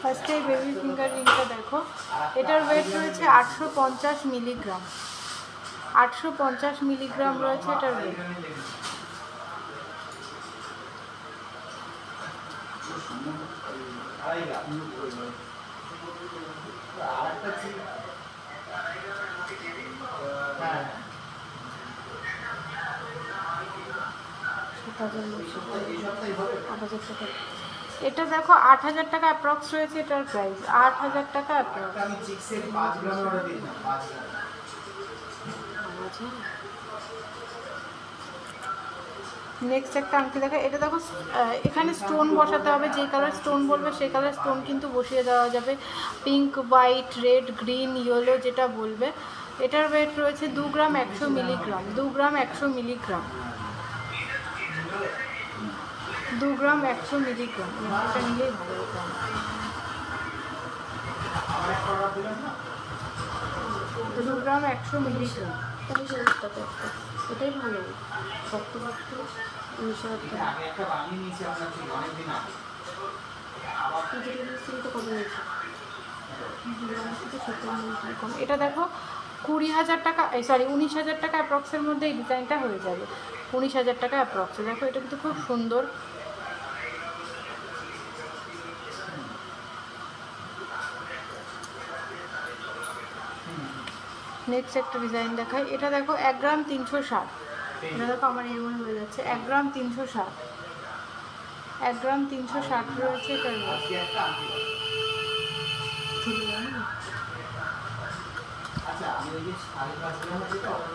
ফার্স্টে এই বেবি ফিঙ্গার রিংটা দেখো, এটার ওয়েট রয়েছে 850 মিলিগ্রাম, 850 মিলিগ্রাম রয়েছে এটার ওয়েট। এটা দেখো 8000 টাকা অ্যাপ্রক্স রয়েছে এটার প্রাইস, 8000 টাকা অ্যাপ্রক্স। আমি চিক্সের 5 গ্রামের অর্ডার দিয়েছিলাম, 5 গ্রাম। নেক্সট একটা আংটি দেখো, এটা দেখো এখানে স্টোন বসাতে হবে, যে কালার স্টোন বলবে সেই কালার স্টোন কিন্তু বসিয়ে দেওয়া যাবে, pink, white, red, green, yellow যেটা বলবে। এটার ওয়েট রয়েছে 2 গ্রাম 100 মিলিগ্রাম, 2 গ্রাম 100 মিলিগ্রাম, 2 গ্রাম 100 মিলিগ্রাম। এটা নিলেই ভালো হতো। 2 গ্রাম 100 মিলিগ্রাম, 19,000 টাকা একটা, এটাই ভালো। শক্ত শক্ত 19,000 টাকা। আমি একটা বানিয়ে নিয়েছি আপনার থেকে অনেকদিন আগে। তো কত নিয়েছে? এটা দেখো 20,000 টাকা, সরি 19,000 টাকা অ্যাপ্রক্সের মধ্যে এই ডিজাইনটা হয়ে যাবে, 19,000 টাকা অ্যাপ্রক্সে। দেখো এটা কিন্তু খুব সুন্দর। নেক্সট একটা ডিজাইন দেখাই। এটা দেখো 1 গ্রাম 360। এটা দেখো আমার এমন হয়ে যাচ্ছে 1 গ্রাম 360। 1 গ্রাম 360 রয়েছে এটার দাম।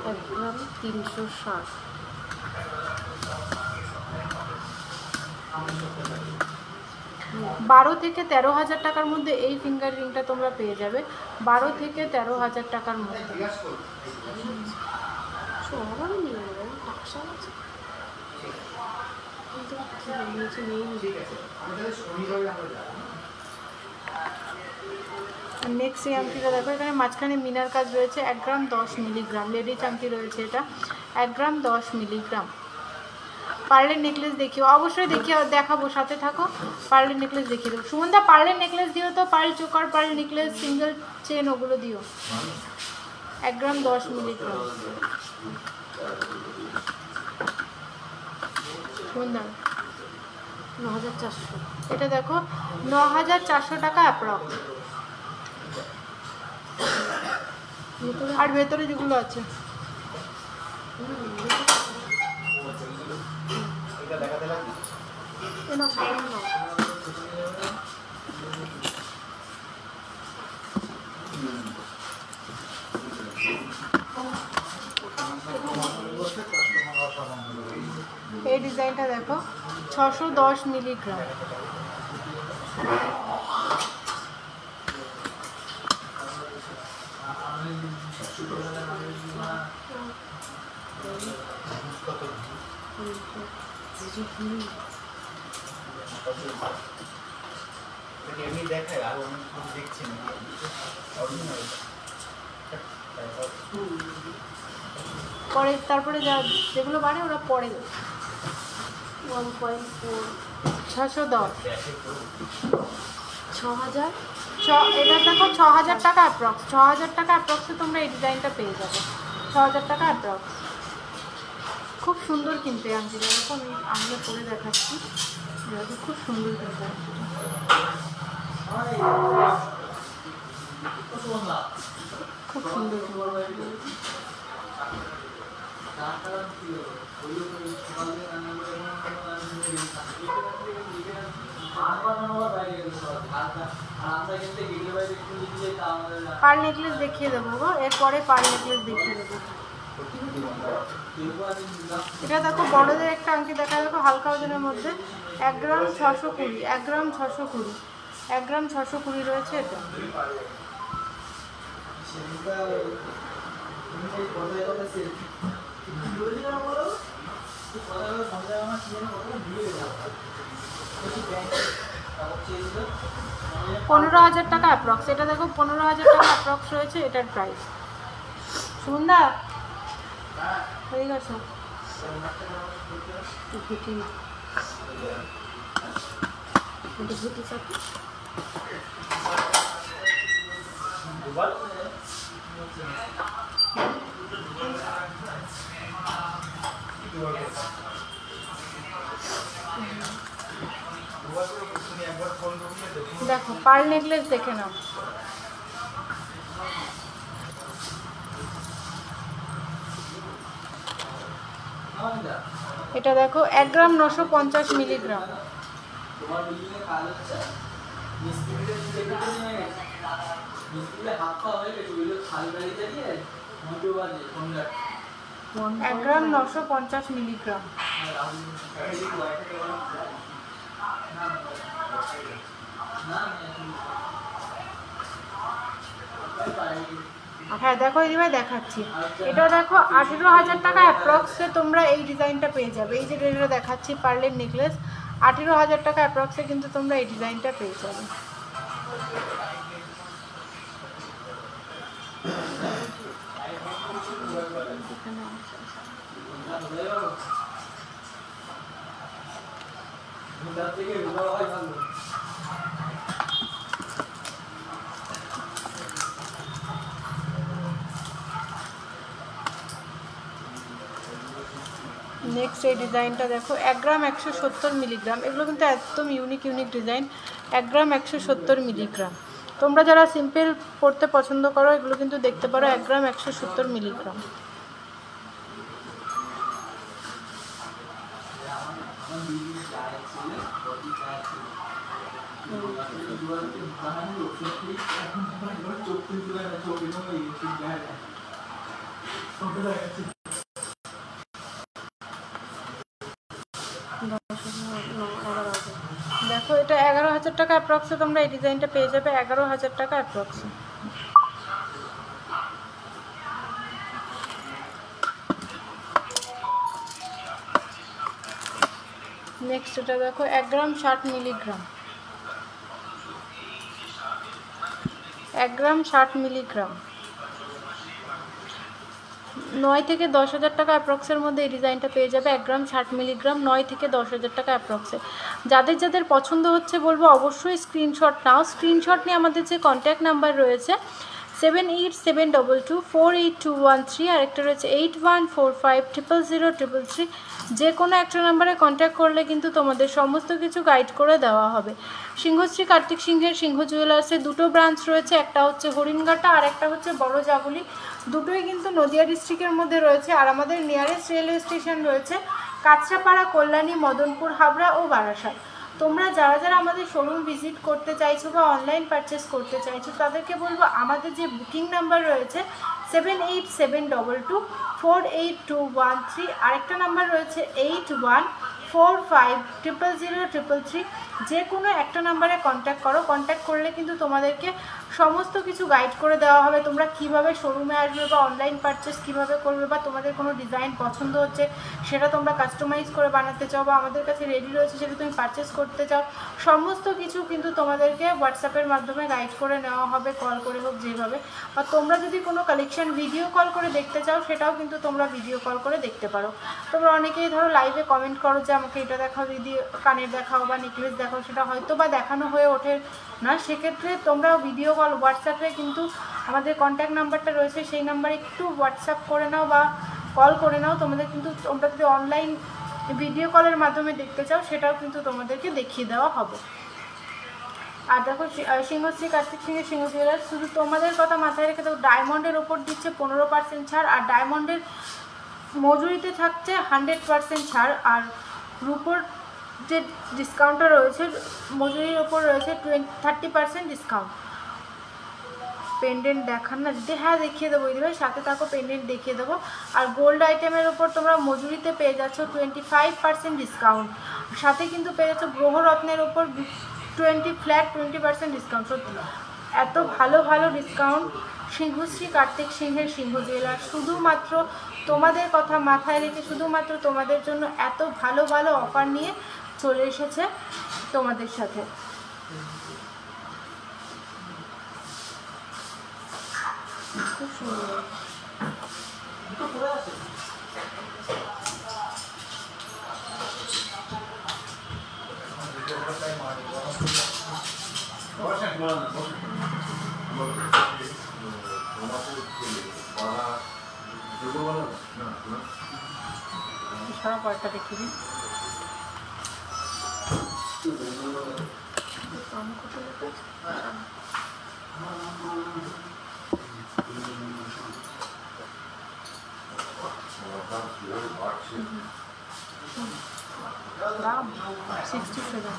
1 গ্রাম 360। 12 থেকে 13,000 টাকার মধ্যে এই ফিঙ্গার রিংটা তোমরা পেয়ে যাবে। 12 থেকে 13,000 টাকার মধ্যে। সবাই নিয়ে নেবেন, টাকসা আছে কিন্তু কি নিচে নেই। নেক্সট এই আংটিটা দেখো, এখানে মাঝখানে মিনার কাজ রয়েছে। 1 গ্রাম 10 মিলিগ্রাম লেডিস আংটি রয়েছে এটা। 1 গ্রাম 10 মিলিগ্রাম। পার্লের নেকলেস দেখিও, অবশ্যই দেখাবো, সাথে থাকো। পার্লের নেকলেস দেখিয়ে দেবো। সুমনদা পার্লের নেকলেস দিও তো, pearl choker, pearl necklace, single chain, ওগুলো দিও। 1 গ্রাম 10 মিলিগ্রাম। সুমনদা 9400। এটা দেখো 9400 টাকা অ্যাপ্রক্স। আর ভেতরে যেগুলো আছে না সাধারণ না। এই ডিজাইনটা দেখো 610 মিলিগ্রাম। দেখায় আর অনেক দেখছি না। পরে তারপরে যেগুলো বাড়ে ওরা পরে 1.4 610। 6000। এটা দেখো 6000 টাকা অ্যাপ্রক্স। 6000 টাকা অ্যাপ্রক্সে তোমরা এই ডিজাইনটা পেয়ে যাবে। 6000 টাকা অ্যাপ্রক্স। খুব সুন্দর কিন্তু এই আংটিটা দেখো, আমি আঙুলে পরে দেখাচ্ছি। খুব সুন্দর কিন্তু খুব সুন্দর। পার্ল নেকলেস দেখিয়ে দেবো গো, এরপরে পার্ল নেকলেস দেখিয়ে দেবো। এটা দেখো বড়দের একটা আংটি দেখা, দেখো হালকা ওজনের মধ্যে। 1 গ্রাম 620। 1 গ্রাম 620। 1 গ্রাম 620 রয়েছে এটা। $15,000 টাকা অ্যাপ্রক্স। এটা দেখো 15,000 টাকা অ্যাপ্রক্স রয়েছে এটার প্রাইস। সুন্দর হয়ে গেছে। দেখো পার্ল নেকলেস দেখে নাও। এটা দেখো 1 গ্রাম 950 মিলিগ্রাম। এক গ্রাম 950 মিলিগ্রাম। হ্যাঁ দেখো দিদিভাই দেখাচ্ছি। এটা দেখো 18,000 টাকা অ্যাপ্রক্সে তোমরা এই ডিজাইনটা পেয়ে যাবে। এই যে এটা দেখাচ্ছি পার্লের নেকলেস, 18,000 টাকা অ্যাপ্রক্সে কিন্তু তোমরা এই ডিজাইনটা পেয়ে যাবে। নেক্সট এই ডিজাইনটা দেখো 1 গ্রাম 170 মিলিগ্রাম। এগুলো কিন্তু একদম ইউনিক ডিজাইন। 1 গ্রাম 170 মিলিগ্রাম। তোমরা যারা সিম্পল পড়তে পছন্দ করো এগুলো কিন্তু দেখতে পারো। 1 গ্রাম 170 মিলিগ্রাম। দেখো এটা 11,000 টাকা অ্যাপ্রক্সে তোমরা এই ডিজাইনটা পেয়ে যাবে। 11,000 টাকা অ্যাপ্রক্সে। নেক্সট এটা দেখো 1 গ্রাম 60 মিলিগ্রাম। 1 গ্রাম 60 মিলিগ্রাম। 9 থেকে 10,000 টাকা অ্যাপ্রক্সের মধ্যে এই ডিজাইনটা পেয়ে যাবে। 1 গ্রাম 60 মিলিগ্রাম, 9 থেকে 10,000 টাকা অ্যাপ্রক্সে। যাদের যাদের পছন্দ হচ্ছে বলবো অবশ্যই স্ক্রিনশট নাও। স্ক্রিনশট নিয়ে আমাদের যে কন্ট্যাক্ট নাম্বার রয়েছে 7872248213, আর একটা রয়েছে 8145000033। যে কোনো একটা নাম্বারে কন্ট্যাক্ট করলে কিন্তু তোমাদের সমস্ত কিছু গাইড করে দেওয়া হবে। সিংহশ্রী কার্তিক সিংহের সিংহ জুয়েলার্সের দুটো ব্রাঞ্চ রয়েছে, একটা হচ্ছে হরিণঘাটা আর একটা হচ্ছে বড় জাগুলি। দুটোই কিন্তু নদিয়া ডিস্ট্রিক্টের মধ্যে রয়েছে। আর আমাদের নিয়ারেস্ট রেলওয়ে স্টেশন রয়েছে কাঁচরাপাড়া, কল্যাণী, মদনপুর, হাবড়া ও বারাসাত। তোমরা যারা যারা আমাদের শোরুম ভিজিট করতে চাইছো বা অনলাইন পারচেস করতে চাইছো তাদেরকে বলবো আমাদের যে বুকিং নাম্বার রয়েছে 7872248213, আরেকটা নাম্বার রয়েছে 8145000033। যে কোনো একটা নাম্বারে কন্ট্যাক্ট করো। কন্ট্যাক্ট করলে কিন্তু তোমাদেরকে সমস্ত কিছু গাইড করে দেওয়া হবে। তোমরা কিভাবে শোরুমে আসবে বা অনলাইন পারচেস কিভাবে করবে, বা তোমাদের কোনো ডিজাইন পছন্দ হচ্ছে সেটা তোমরা কাস্টমাইজ করে বানাতে চাও বা আমাদের কাছে রেডি রয়েছে সেটা তুমি পারচেস করতে চাও, সমস্ত কিছু কিন্তু তোমাদেরকে হোয়াটসঅ্যাপের মাধ্যমে গাইড করে নেওয়া হবে, কল করে হোক যেভাবে। আর তোমরা যদি কোনো কালেকশন ভিডিও কল করে দেখতে চাও সেটাও কিন্তু তোমরা ভিডিও কল করে দেখতে পারো। তোমরা অনেকেই ধরো লাইভে কমেন্ট করো যে আমাকে এটা দেখাও দিদি, কানের দেখাও বা নেকলেস দেখাও, সেটা হয়তো বা দেখানো হয়ে ওঠে না। সেক্ষেত্রে তোমরা ভিডিও কল হোয়াটসঅ্যাপে কিন্তু আমাদের কন্ট্যাক্ট নাম্বারটা রয়েছে সেই নাম্বারে একটু হোয়াটসঅ্যাপ করে নাও বা কল করে নাও। তোমাদের কিন্তু তোমরা যদি অনলাইন ভিডিও কলের মাধ্যমে দেখতে চাও সেটাও কিন্তু তোমাদেরকে দেখিয়ে দেওয়া হবে। আর দেখো সিংহশ্রী কার্তিক সিংহের সিংহ জুয়েলার্স শুধু তোমাদের কথা মাথায় রেখে দেখো ডায়মন্ডের ওপর দিচ্ছে 15% ছাড়, আর ডায়মন্ডের মজুরিতে থাকছে 100% ছাড়। আর রুপোর যে ডিসকাউন্টটা রয়েছে মজুরির ওপর রয়েছে 30% ডিসকাউন্ট। পেন্ডেন্ট দেখান না দিদি? হ্যাঁ দেখিয়ে দেবো দিদি ভাই, সাথে থাকো, পেন্ডেন্ট দেখিয়ে দেবো। আর গোল্ড আইটেমের ওপর তোমরা মজুরিতে পেয়ে যাচ্ছ 25% ডিসকাউন্ট, সাথে কিন্তু পেয়ে যাচ্ছ গ্রহরত্নের ওপর 20% ডিসকাউন্ট। সত্যি এত ভালো ভালো ডিসকাউন্ট সিংহশ্রী কার্তিক সিংহের সিংহ জুয়েলার্স শুধুমাত্র তোমাদের কথা মাথায় রেখে শুধুমাত্র তোমাদের জন্য এত ভালো ভালো অফার নিয়ে চলে এসেছে তোমাদের সাথে। খুব সুন্দর। সারা পরটা দেখিয়ে দিন। দাম 67।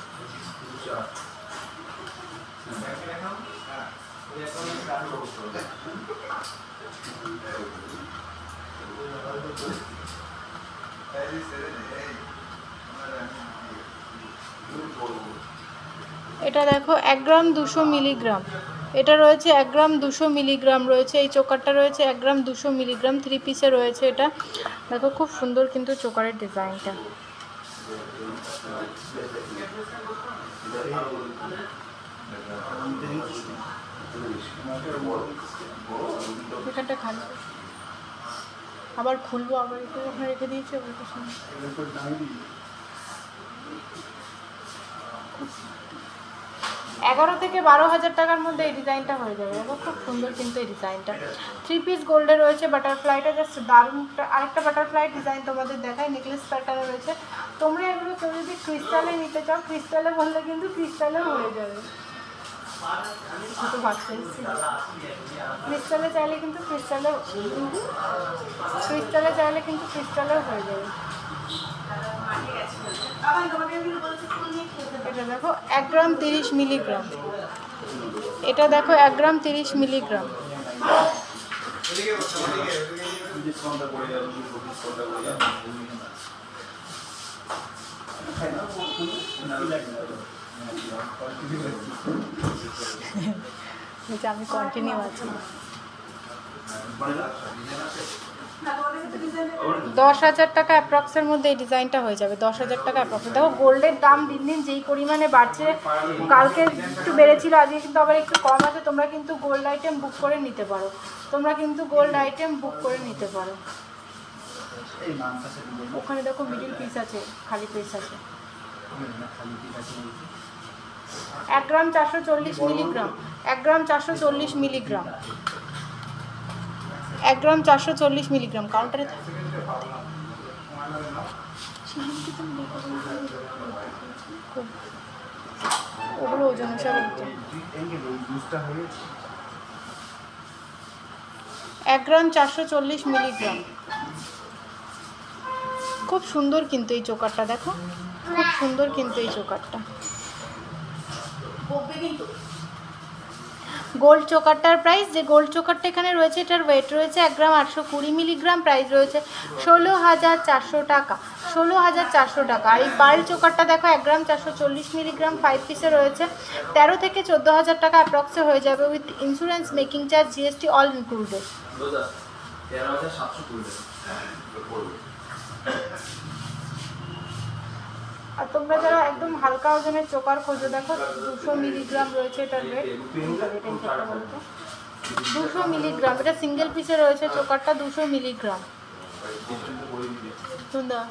এটা দেখো 1 গ্রাম 200 মিলিগ্রাম। এটা রয়েছে 1 গ্রাম 200 মিলিগ্রাম রয়েছে। এই চোকারটা রয়েছে 1 গ্রাম 200 মিলিগ্রাম, 3 পিসে রয়েছে। এটা দেখো খুব সুন্দর কিন্তু চোকারের ডিজাইনটা। এখানটা খালি আবার খুলবো, আবার একটু ওখানে রেখে দিয়েছি। 11 থেকে 12,000 টাকার মধ্যে এই ডিজাইনটা হয়ে যাবে। দেখো খুব সুন্দর কিন্তু এই ডিজাইনটা। 3 পিস গোল্ডে রয়েছে। বাটারফ্লাইটা জাস্ট দারুণ। আরেকটা বাটারফ্লাই ডিজাইন তোমাদের দেখায়, নেকলেস প্যাটার্নে রয়েছে। তোমরা এগুলো কেউ যদি ক্রিস্টালে নিতে চাও, ক্রিস্টালে বললে কিন্তু ক্রিস্টালেও হয়ে যাবে। দুটো ভাবতে ক্রিস্টালে চাইলে কিন্তু ক্রিস্টালেও হয়ে যাবে। এটা দেখো 1 গ্রাম 30 মিলিগ্রাম, এটা দেখো 1 গ্রাম 30 মিলিগ্রাম। আমি কন্টিনিউ আছি। 10,000 টাকা অ্যাপ্রক্সের মধ্যে এই ডিজাইনটা হয়ে যাবে। 10,000 টাকা অ্যাপ্রক্স। দেখো গোল্ডের দাম দিন দিন যেই পরিমাণে বাড়ছে, কালকে একটু বেড়েছিল, আজকে কিন্তু আবার একটু কম আছে। তোমরা কিন্তু গোল্ড আইটেম বুক করে নিতে পারো, ওখানে দেখো মিডিল পিস আছে, খালি পিস আছে। 1 গ্রাম 440 মিলিগ্রাম, 1 গ্রাম 440 মিলিগ্রাম, 1 গ্রাম 440 মিলিগ্রাম। কাউন্টারে ওগুলো ওজন হিসাবে 1 গ্রাম 440 মিলিগ্রাম। খুব সুন্দর কিন্তু এই চোকারটা, দেখো খুব সুন্দর কিন্তু এই চোকারটা। গোল্ড চোকারটার প্রাইস, যে গোল্ড চোকারটা এখানে রয়েছে, এটার ওয়েট রয়েছে 1 গ্রাম 820 মিলিগ্রাম, প্রাইস রয়েছে 16,400 টাকা, 16,400 টাকা। আর এই পার্ল চোকারটা দেখো 1 গ্রাম 440 মিলিগ্রাম, 5 পিসে রয়েছে 13 থেকে 14,000 টাকা অ্যাপ্রক্সে হয়ে যাবে, with insurance, making charge, GST all included. আর তোমরা যারা একদম হালকা ওজনের চোকার খোঁজো, দেখো 200 মিলিগ্রাম রয়েছে এটার রেট, 200 মিলিগ্রাম। এটা সিঙ্গেল পিসে রয়েছে চোকারটা, 200 মিলিগ্রাম। সুন্দর।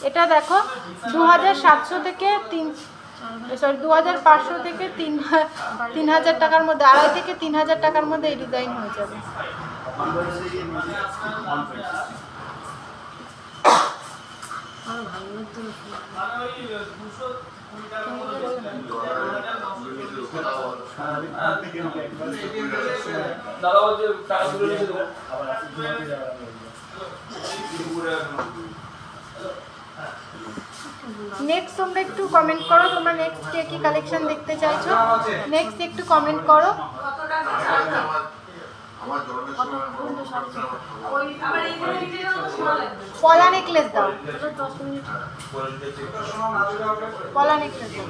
এটা দেখো 2,700 থেকে 2,500 থেকে 3,000 টাকার মধ্যে, 2,500 থেকে 3,000 টাকার মধ্যে এই ডিজাইন হয়ে যাবে। নেক্সট তোমরা একটু কমেন্ট করো, তোমরা নেক্সট কি কালেকশন দেখতে চাইছো, নেক্সট একটু কমেন্ট করো। পলা নেকলেস দাও, পলা নেকলেস দাও।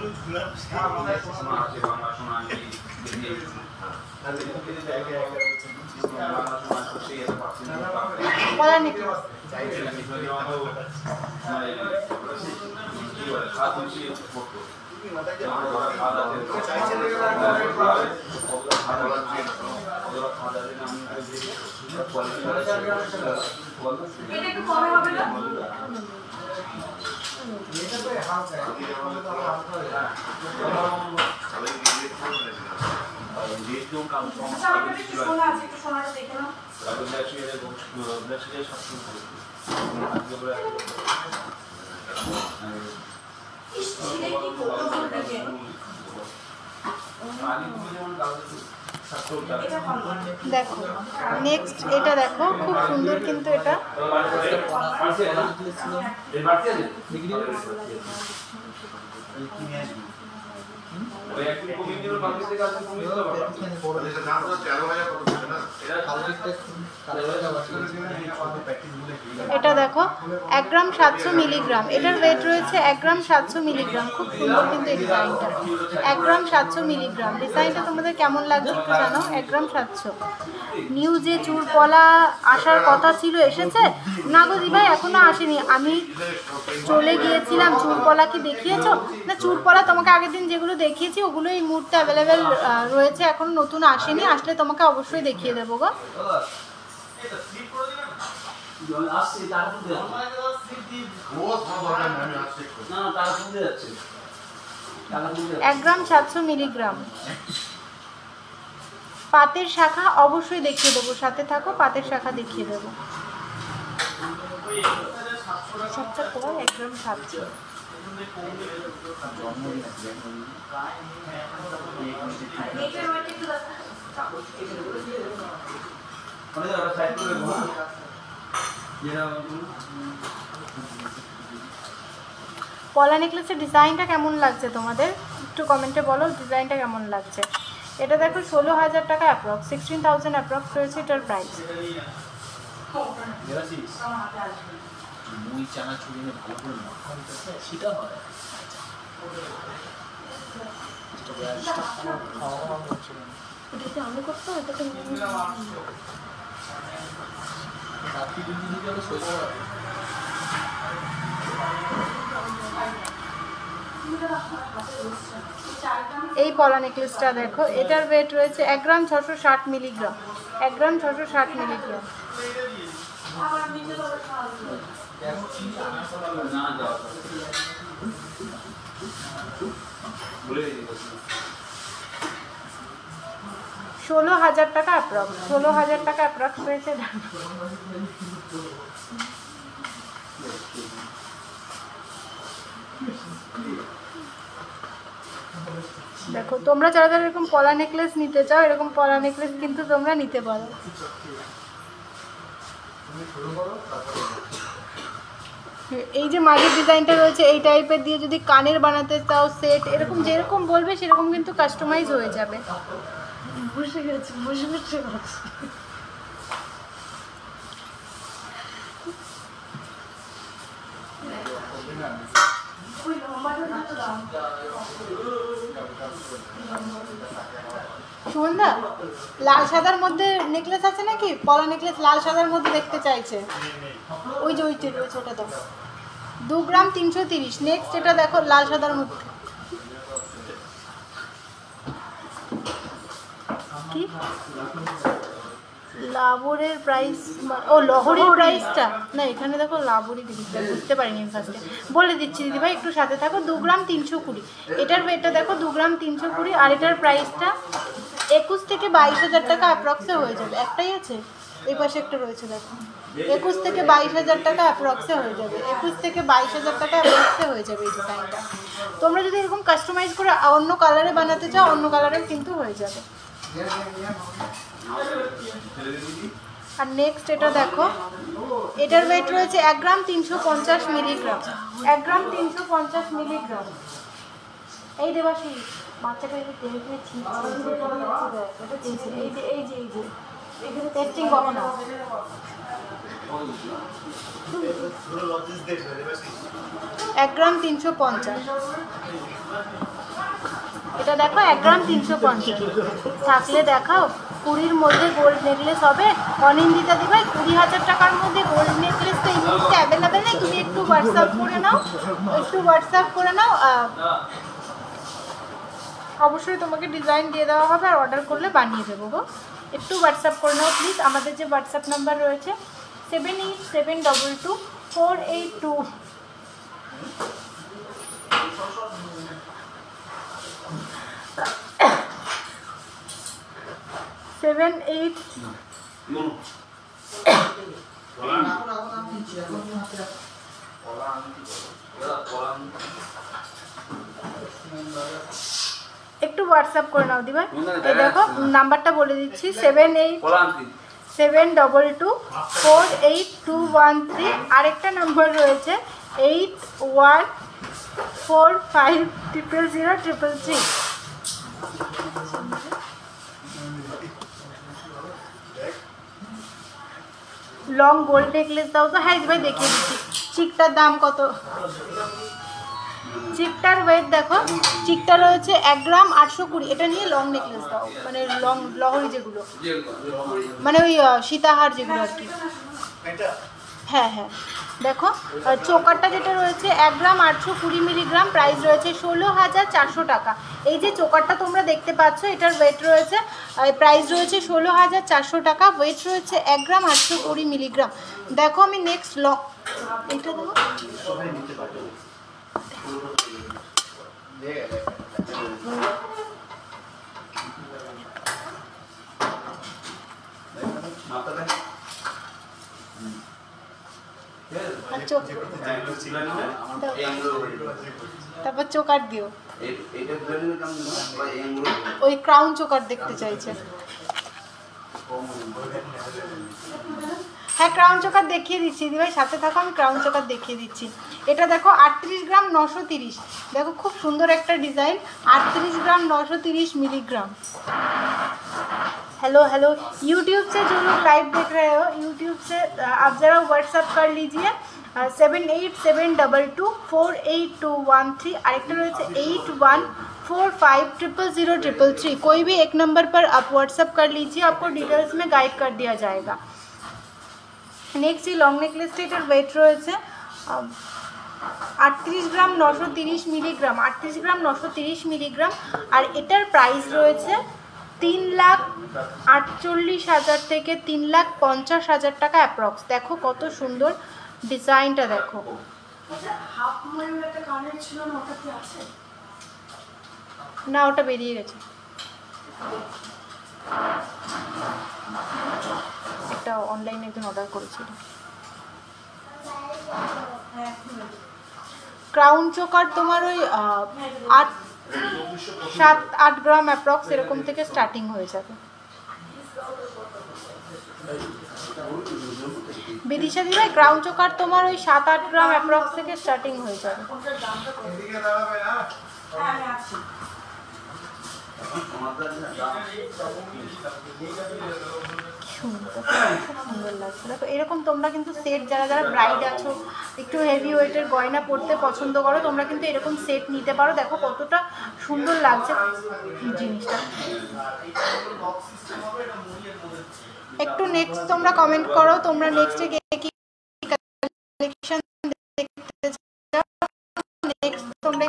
পলা নেকলেস দেখো। নেক্সট এটা দেখো, খুব সুন্দর কিন্তু এটা। এটা দেখো 1 গ্রাম 700 মিলিগ্রাম, এটার ওয়েট রয়েছে 1 গ্রাম 700 মিলিগ্রাম। খুব সুন্দর কিন্তু এই ডিজাইনটা, 1 গ্রাম 700 মিলিগ্রাম। ডিজাইনটা তোমাদের কেমন লাগছে একটু জানো। 1 গ্রাম 700। নিউ যে চুরপলা আসার কথা ছিল, এসেছে না গো দিভাই? এখনো আসেনি। আমি চলে গিয়েছিলাম। চুরপলা কি দেখিয়েছো? না, চুরপলা তোমাকে আগের দিন যেগুলো দেখিয়েছি ওগুলো এই মুহূর্তে অ্যাভেলেবেল রয়েছে, এখন নতুন আসেনি। আসলে তোমাকে অবশ্যই দেখিয়ে দেবো গো। আসছি টাকা তুলতে যাচ্ছে না না টাকা তুলতে যাচ্ছে 1 গ্রাম 700 মিলিগ্রাম। পাতের শাখা অবশ্যই দেখিয়ে দেবো, সাথে থাকো, পাতের শাখা দেখিয়ে দেবো। সবটা পর 1 গ্রাম 700। পলা নেকলেসের ডিজাইনটা কেমন লাগছে তোমাদের একটু কমেন্টে বলো, ডিজাইনটা কেমন লাগছে। এটা দেখো 16,000 টাকা অ্যাপ্রক্স, 16,000 অ্যাপ্রক্স রয়েছে এটার প্রাইস। মুই চানা চুড়িয়ে ভালো করে সেটা হয় এটাতে আমি করতাম, এটাতে এই পলা নেকলেসটা দেখো, এটার ওয়েট রয়েছে 1 গ্রাম 660 মিলিগ্রাম, 1 গ্রাম 660 মিলিগ্রাম। $16,000 টাকা অ্যাপ্রক্স, 16,000 টাকা অ্যাপ্রক্স রয়েছে। দেখো তোমরা যারা যারা এরকম পলা নেকলেস নিতে চাও, এরকম পলা নেকলেস কিন্তু তোমরা নিতে পারো। এই যে মাঝের ডিজাইনটা রয়েছে এই টাইপের দিয়ে যদি কানের বানাতে চাও সেট, এরকম যেরকম বলবে সেরকম কিন্তু কাস্টমাইজ হয়ে যাবে। বসে গেছে, বসে গেছে। সুমনদা, লাল সাদার মধ্যে নেকলেস আছে নাকি? পলা নেকলেস লাল সাদার মধ্যে দেখতে চাইছে, ওই যে ওইটা রয়েছে, ওটা দাও। 2 গ্রাম 330। নেক্সট এটা দেখো লাল সাদার মধ্যে, কি লাবরের প্রাইস, ও লহরির প্রাইসটা না, এখানে দেখো লাবরি দিদিভাই, বুঝতে পারিনি ফার্স্টে, বলে দিচ্ছি দিদিভাই একটু সাথে থাকো। 2 গ্রাম 320। এটার ওয়েটটা দেখো 2 গ্রাম 320, আর এটার প্রাইসটা 21 থেকে 22,000 টাকা অ্যাপ্রক্সে হয়ে যাবে। একটাই আছে, এই পাশে একটা রয়েছে দেখো, 21 থেকে 22,000 টাকা অ্যাপ্রক্সে হয়ে যাবে, 21 থেকে 22,000 টাকা অ্যাপ্রক্সে হয়ে যাবে এই ডিজাইনটা। তোমরা যদি এরকম কাস্টমাইজ করে অন্য কালারে বানাতে চাও, অন্য কালারেও কিন্তু হয়ে যাবে। আর নেক্সট এটা দেখো, এটার ওয়েট রয়েছে 1 গ্রাম 350 মিলিগ্রাম, 1 গ্রাম 350 মিলিগ্রাম। এই দেবাশিস বাচ্চাটা এই টেনে টেনে ছিঁড়ছে, এটা ছিঁড়ছে, এই যে এই যে এই যে এখানে টেস্টিং করো না। 1 গ্রাম 350। এটা দেখো 1 গ্রাম 350 থাকলে দেখাও। 20-র মধ্যে গোল্ড নেকলেস হবে। অনিন্দিতা দিভাই 20,000 টাকার মধ্যে গোল্ড নেকলেস তো এই মুহূর্তে অ্যাভেলেবেল নেই, তুমি একটু হোয়াটসঅ্যাপ করে নাও, একটু হোয়াটসঅ্যাপ করে নাও, অবশ্যই তোমাকে ডিজাইন দিয়ে দেওয়া হবে, আর অর্ডার করলে বানিয়ে দেবো গো। একটু হোয়াটসঅ্যাপ করে নাও প্লিজ। আমাদের যে হোয়াটসঅ্যাপ নাম্বার রয়েছে 78722482 78 একটু হোয়াটসঅ্যাপ করে নাও দিভাই। এই দেখো নাম্বারটা বলে দিচ্ছি, 7872248213। আরেকটা নাম্বার রয়েছে 8145000333। লং গোল্ড নেকলেস দাও তো। হ্যাঁ ভাই দেখিয়ে দিচ্ছি চিকটার দাম কত। চিকটার ওয়েট দেখো, চিকটা রয়েছে 1 গ্রাম 820। এটা নিয়ে লং নেকলেস দাও, মানে লং লহরি যেগুলো, মানে ওই সীতাহার যেগুলো আর কি। হ্যাঁ হ্যাঁ দেখো চোকারটা যেটা রয়েছে 1 গ্রাম 820 মিলিগ্রাম, প্রাইস রয়েছে 16,400 টাকা। এই যে চোকারটা তোমরা দেখতে পাচ্ছ এটার ওয়েট রয়েছে, প্রাইস রয়েছে 16,400 টাকা, ওয়েট রয়েছে 1 গ্রাম 820 মিলিগ্রাম। দেখো আমি নেক্সট এটা দেবো, তারপর চোকার দিও, ওই ক্রাউন চোকার দেখতে চাইছে। হ্যাঁ ক্রাউন চোকার দেখিয়ে দিচ্ছি দিদিভাই, সাথে থাকো, আমি ক্রাউন চোকার দেখিয়ে দিচ্ছি। এটা দেখো 38 গ্রাম 930, দেখো খুব সুন্দর একটা ডিজাইন, 38 ग्राम 930 मिलीग्राम। हेलो हेलो, यूट्यूब से जो लोग लाइव देख रहे हो, यूट्यूब से आप ज़रा व्हाट्सअप कर लीजिए 7872248213, आरेकटा रয়েছে 8145000033। कोई भी एक नंबर पर आप व्हाट्सअप कर लीजिए, आपको डिटेल्स में गाइड कर दिया जाएगा। नेक्स्ट ये लॉन्ग नेकलेसটা এটার ওয়েট রয়েছে 38 গ্রাম 930 মিলিগ্রাম, 38 গ্রাম 930 মিলিগ্রাম, আর এটার প্রাইস রয়েছে 3,48,000 থেকে 3,50,000 টাকা অ্যাপ্রক্স। দেখো কত সুন্দর ডিজাইনটা, দেখো না ওটা বেরিয়ে গেছে, একটা অনলাইনে একজন অর্ডার করেছিল। ক্রাউন চোকার তোমার ওই 7-8 গ্রাম অ্যাপ্রক্স এরকম থেকে স্টার্টিং হয়ে যাবে। বিদিশা দিদি ক্রাউন চোকার তোমার ওই 7-8 গ্রাম অ্যাপ্রক্স থেকে স্টার্টিং হয়ে যাবে। সুন্দর লাগছে দেখো, এরকম তোমরা কিন্তু সেট যারা যারা ব্রাইড আছো, একটু হেভি ওয়েটের গয়না পরতে পছন্দ করো, তোমরা কিন্তু এরকম সেট নিতে পারো। দেখো কতটা সুন্দর লাগছে জিনিসটা। একটু নেক্সট তোমরা কমেন্ট করো, তোমরা নেক্সটে কি কালেকশন দেখতে চাও, নেক্সট তোমরা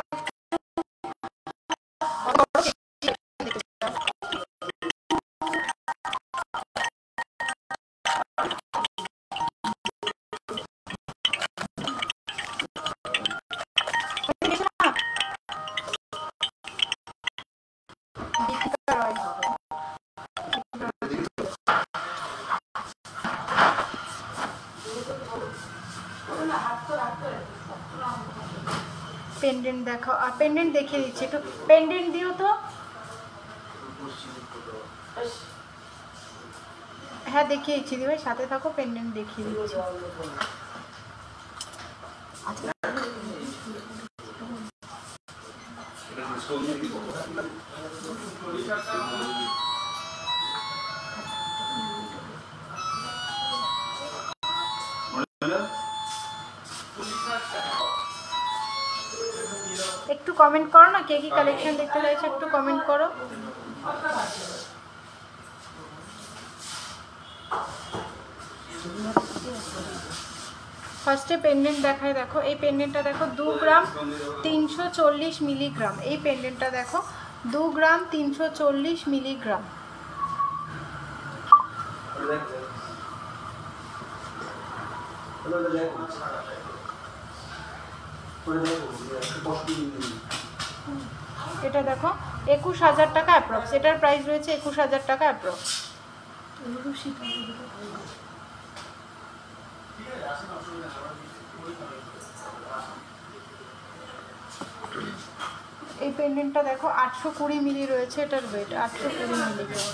পেন্ডেন্ট দেখো, আর পেন্ডেন্ট দেখিয়ে দিচ্ছি, একটু পেন্ডেন্ট দিও তো। হ্যাঁ দেখিয়ে দিচ্ছি দিদি, সাথে থাকো, পেন্ডেন্ট দেখিয়ে দিচ্ছি। একটু কমেন্ট করো না, কে কি কালেকশন দেখতে চাইছো একটু কমেন্ট করো। ফার্স্টে পেন্ডেন্ট দেখায়, দেখো এই পেন্ডেন্টটা দেখো 2 গ্রাম 340 মিলিগ্রাম, এই পেন্ডেন্টটা দেখো 2 গ্রাম 340 মিলিগ্রাম। এটা দেখো 21,000 টাকা অ্যাপ্রক্স, এটার প্রাইস রয়েছে 21,000 টাকা অ্যাপ্রক্স। এই পেন্ডেন্টটা দেখো 820 মিলি রয়েছে, এটার ওয়েট 820 মিলিগ্রাম।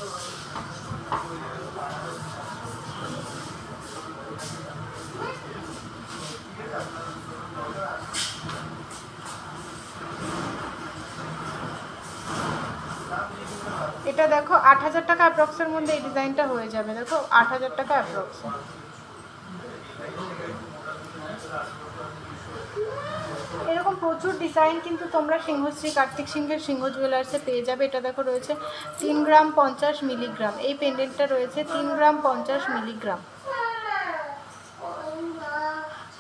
এটা দেখো 8,000 টাকা অ্যাপ্রক্সের মধ্যে এই ডিজাইনটা হয়ে যাবে, দেখো 8,000 টাকা অ্যাপ্রক্স। এরকম প্রচুর ডিজাইন কিন্তু তোমরা সিংহশ্রী কার্তিক সিংহের সিংহ জুয়েলার্সে পেয়ে যাবে। এটা দেখো রয়েছে 3 গ্রাম 50 মিলিগ্রাম, এই পেন্ডেন্টটা রয়েছে 3 গ্রাম 50 মিলিগ্রাম।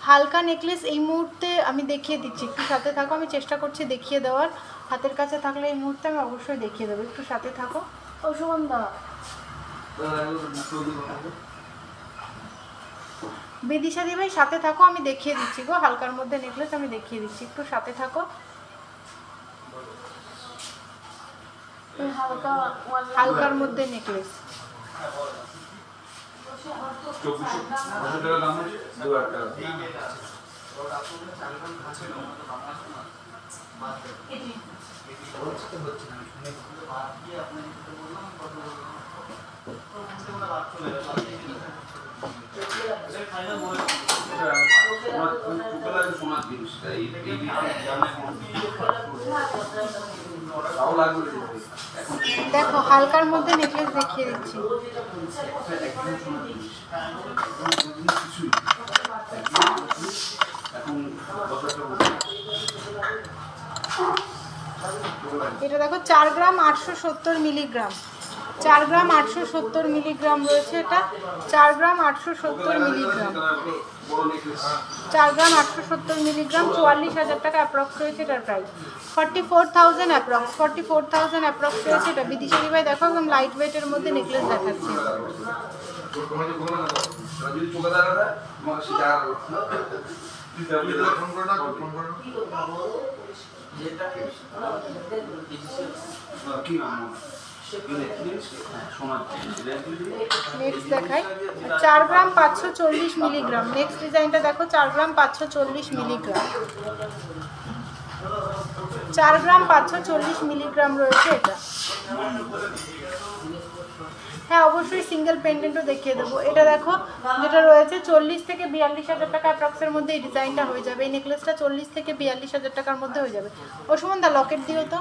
হালকা নেকলেস এই মুহূর্তে আমি দেখিয়ে দিচ্ছি, একটু সাথে থাকো, আমি চেষ্টা করছি দেখিয়ে দেওয়ার। হাতের কাছে থাকলে এই মুহূর্তে আমি অবশ্যই দেখিয়ে দেবো, একটু সাথে থাকো। ও সুগন্ধা, বিদিশাদি ভাই সাথে থাকো, আমি দেখিয়ে দিচ্ছি গো, হালকার মধ্যে নেকলেস আমি দেখিয়ে দিচ্ছি, একটু সাথে থাকো। হালকার মধ্যে নেকলেস দেখো, হালকার মধ্যে নেকলেস দেখিয়ে দিচ্ছি। এটা দেখো 4 গ্রাম 870 মিলিগ্রাম, 4 গ্রাম 870 মিলিগ্রাম রয়েছে, এটা 4 গ্রাম 870 মিলিগ্রাম, 4 গ্রাম 870 মিলিগ্রাম, 44,000 টাকা অ্যাপ্রক্স রয়েছে এটার প্রাইস। 44,000 অ্যাপ্রক্স, 44,000 অ্যাপ্রক্স রয়েছে এটা। বিদিশাদি ভাই দেখো, একদম লাইট ওয়েটের মধ্যে নেকলেস দেখাচ্ছে। নেক্সট দেখাই, 4 গ্রাম 540 মিলিগ্রাম। নেক্সট ডিজাইনটা দেখো, 4 গ্রাম 540 মিলিগ্রাম, 4 গ্রাম 540 মিলিগ্রাম রয়েছে এটা। হ্যাঁ, অবশ্যই সিঙ্গেল পেন্ডেন্টও দেখিয়ে দেবো। এটা দেখো, যেটা রয়েছে 40 থেকে 42,000 টাকা অ্যাপ্রক্সের মধ্যে এই ডিজাইনটা হয়ে যাবে। এই নেকলেসটা 40 থেকে 42,000 টাকার মধ্যে হয়ে যাবে। ও সুমনদা, লকেট দিও তো,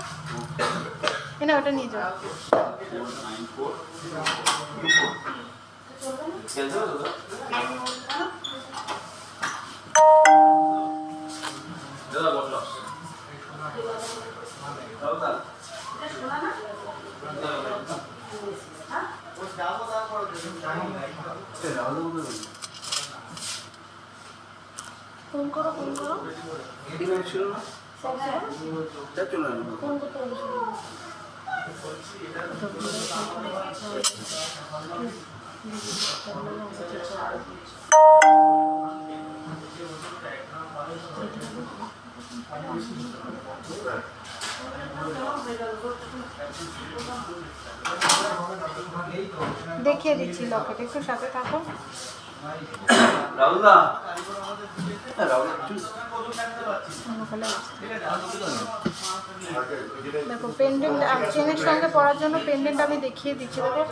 না ওটা নিয়ে যাও। ফোন করো, ফোন করো। দেখিয়ে দিচ্ছি লকেট, একটু সাথে থাকো। দেখো পেন্ডেন্ট, চেনের সঙ্গে পরার জন্য পেন্ডেন্ট আমি দেখিয়ে দিচ্ছি। দেখো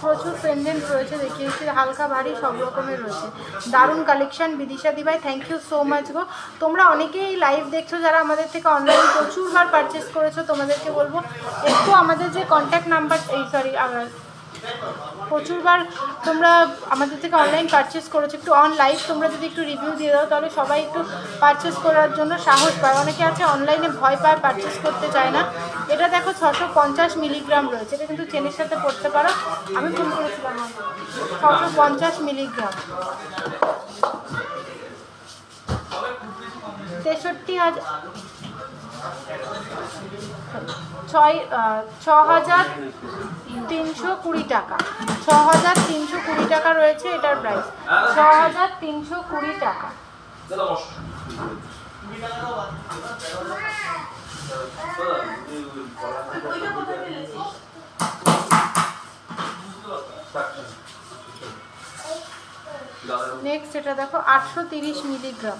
প্রচুর পেন্ডেন্ট রয়েছে, দেখিয়ে দিচ্ছি, হালকা ভারী সব রকমের রয়েছে। দারুণ কালেকশন বিদিশাদি ভাই, থ্যাংক ইউ সো মাচ গো। তোমরা অনেকেই লাইভ দেখছো যারা আমাদের থেকে অনলাইন প্রচুরবার পারচেস করেছো, তোমাদেরকে বলবো একটু আমাদের যে কন্ট্যাক্ট নাম্বার, প্রচুরবার তোমরা আমাদের থেকে অনলাইন পারচেস করেছো, একটু অন লাইভ তোমরা যদি একটু রিভিউ দিয়ে দাও তাহলে সবাই একটু পারচেস করার জন্য সাহস পায়। অনেকে আছে অনলাইনে ভয় পায়, পারচেস করতে চায় না। এটা দেখো 650 মিলিগ্রাম রয়েছে, এটা কিন্তু চেনের সাথে পড়তে পারো, আমি ফোন করেছিলাম। 650 মিলিগ্রাম, 63,000, 6,320 টাকা, 6,320 টাকা রয়েছে এটার প্রাইস, 6,320 টাকা। নেক্সট এটা দেখো 830 মিলিগ্রাম,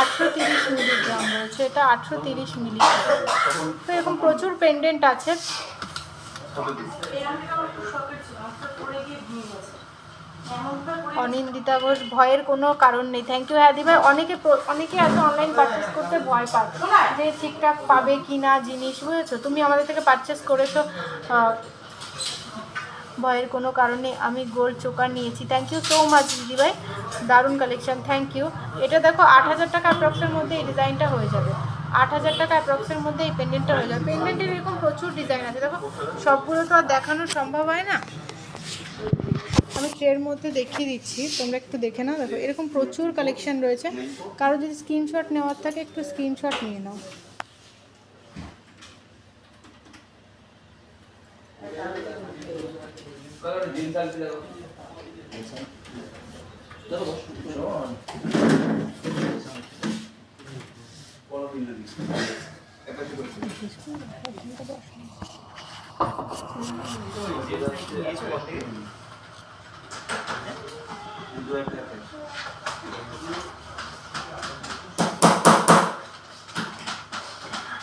830 মিলিগ্রাম রয়েছে এটা, 830 মিলিগ্রাম। তো এরকম প্রচুর পেন্ডেন্ট আছে। অনিন্দিতা ঘোষ, ভয়ের কোনো কারণ নেই, থ্যাংক ইউ। হ্যাঁ দিভাই, অনেকে আছে অনলাইন পারচেস করতে ভয় পায় যে ঠিকঠাক পাবে কি না জিনিস, বুঝেছো? তুমি আমাদের থেকে পারচেস করেছো, ভয়ের কোনো কারণ নেই। আমি গোল্ড চোকার নিয়েছি, থ্যাংক ইউ সো মাচ দিদিভাই, দারুণ কালেকশন, থ্যাংক ইউ। এটা দেখো 8,000 টাকা অ্যাপ্রক্সের মধ্যে এই ডিজাইনটা হয়ে যাবে, 8,000 টাকা অ্যাপ্রক্সের মধ্যে এই পেন্ডেন্টটা হয়ে যাবে। পেন্ডেন্টের এরকম প্রচুর ডিজাইন আছে, দেখো সবগুলো তো আর দেখানো সম্ভব হয় না। আমি ট্রের মধ্যে দেখিয়ে দিচ্ছি, তোমরা একটু দেখে নাও। দেখো এরকম প্রচুর কালেকশন রয়েছে, কারো যদি স্ক্রিনশট নেওয়ার থাকে একটু স্ক্রিনশট নিয়ে নাও।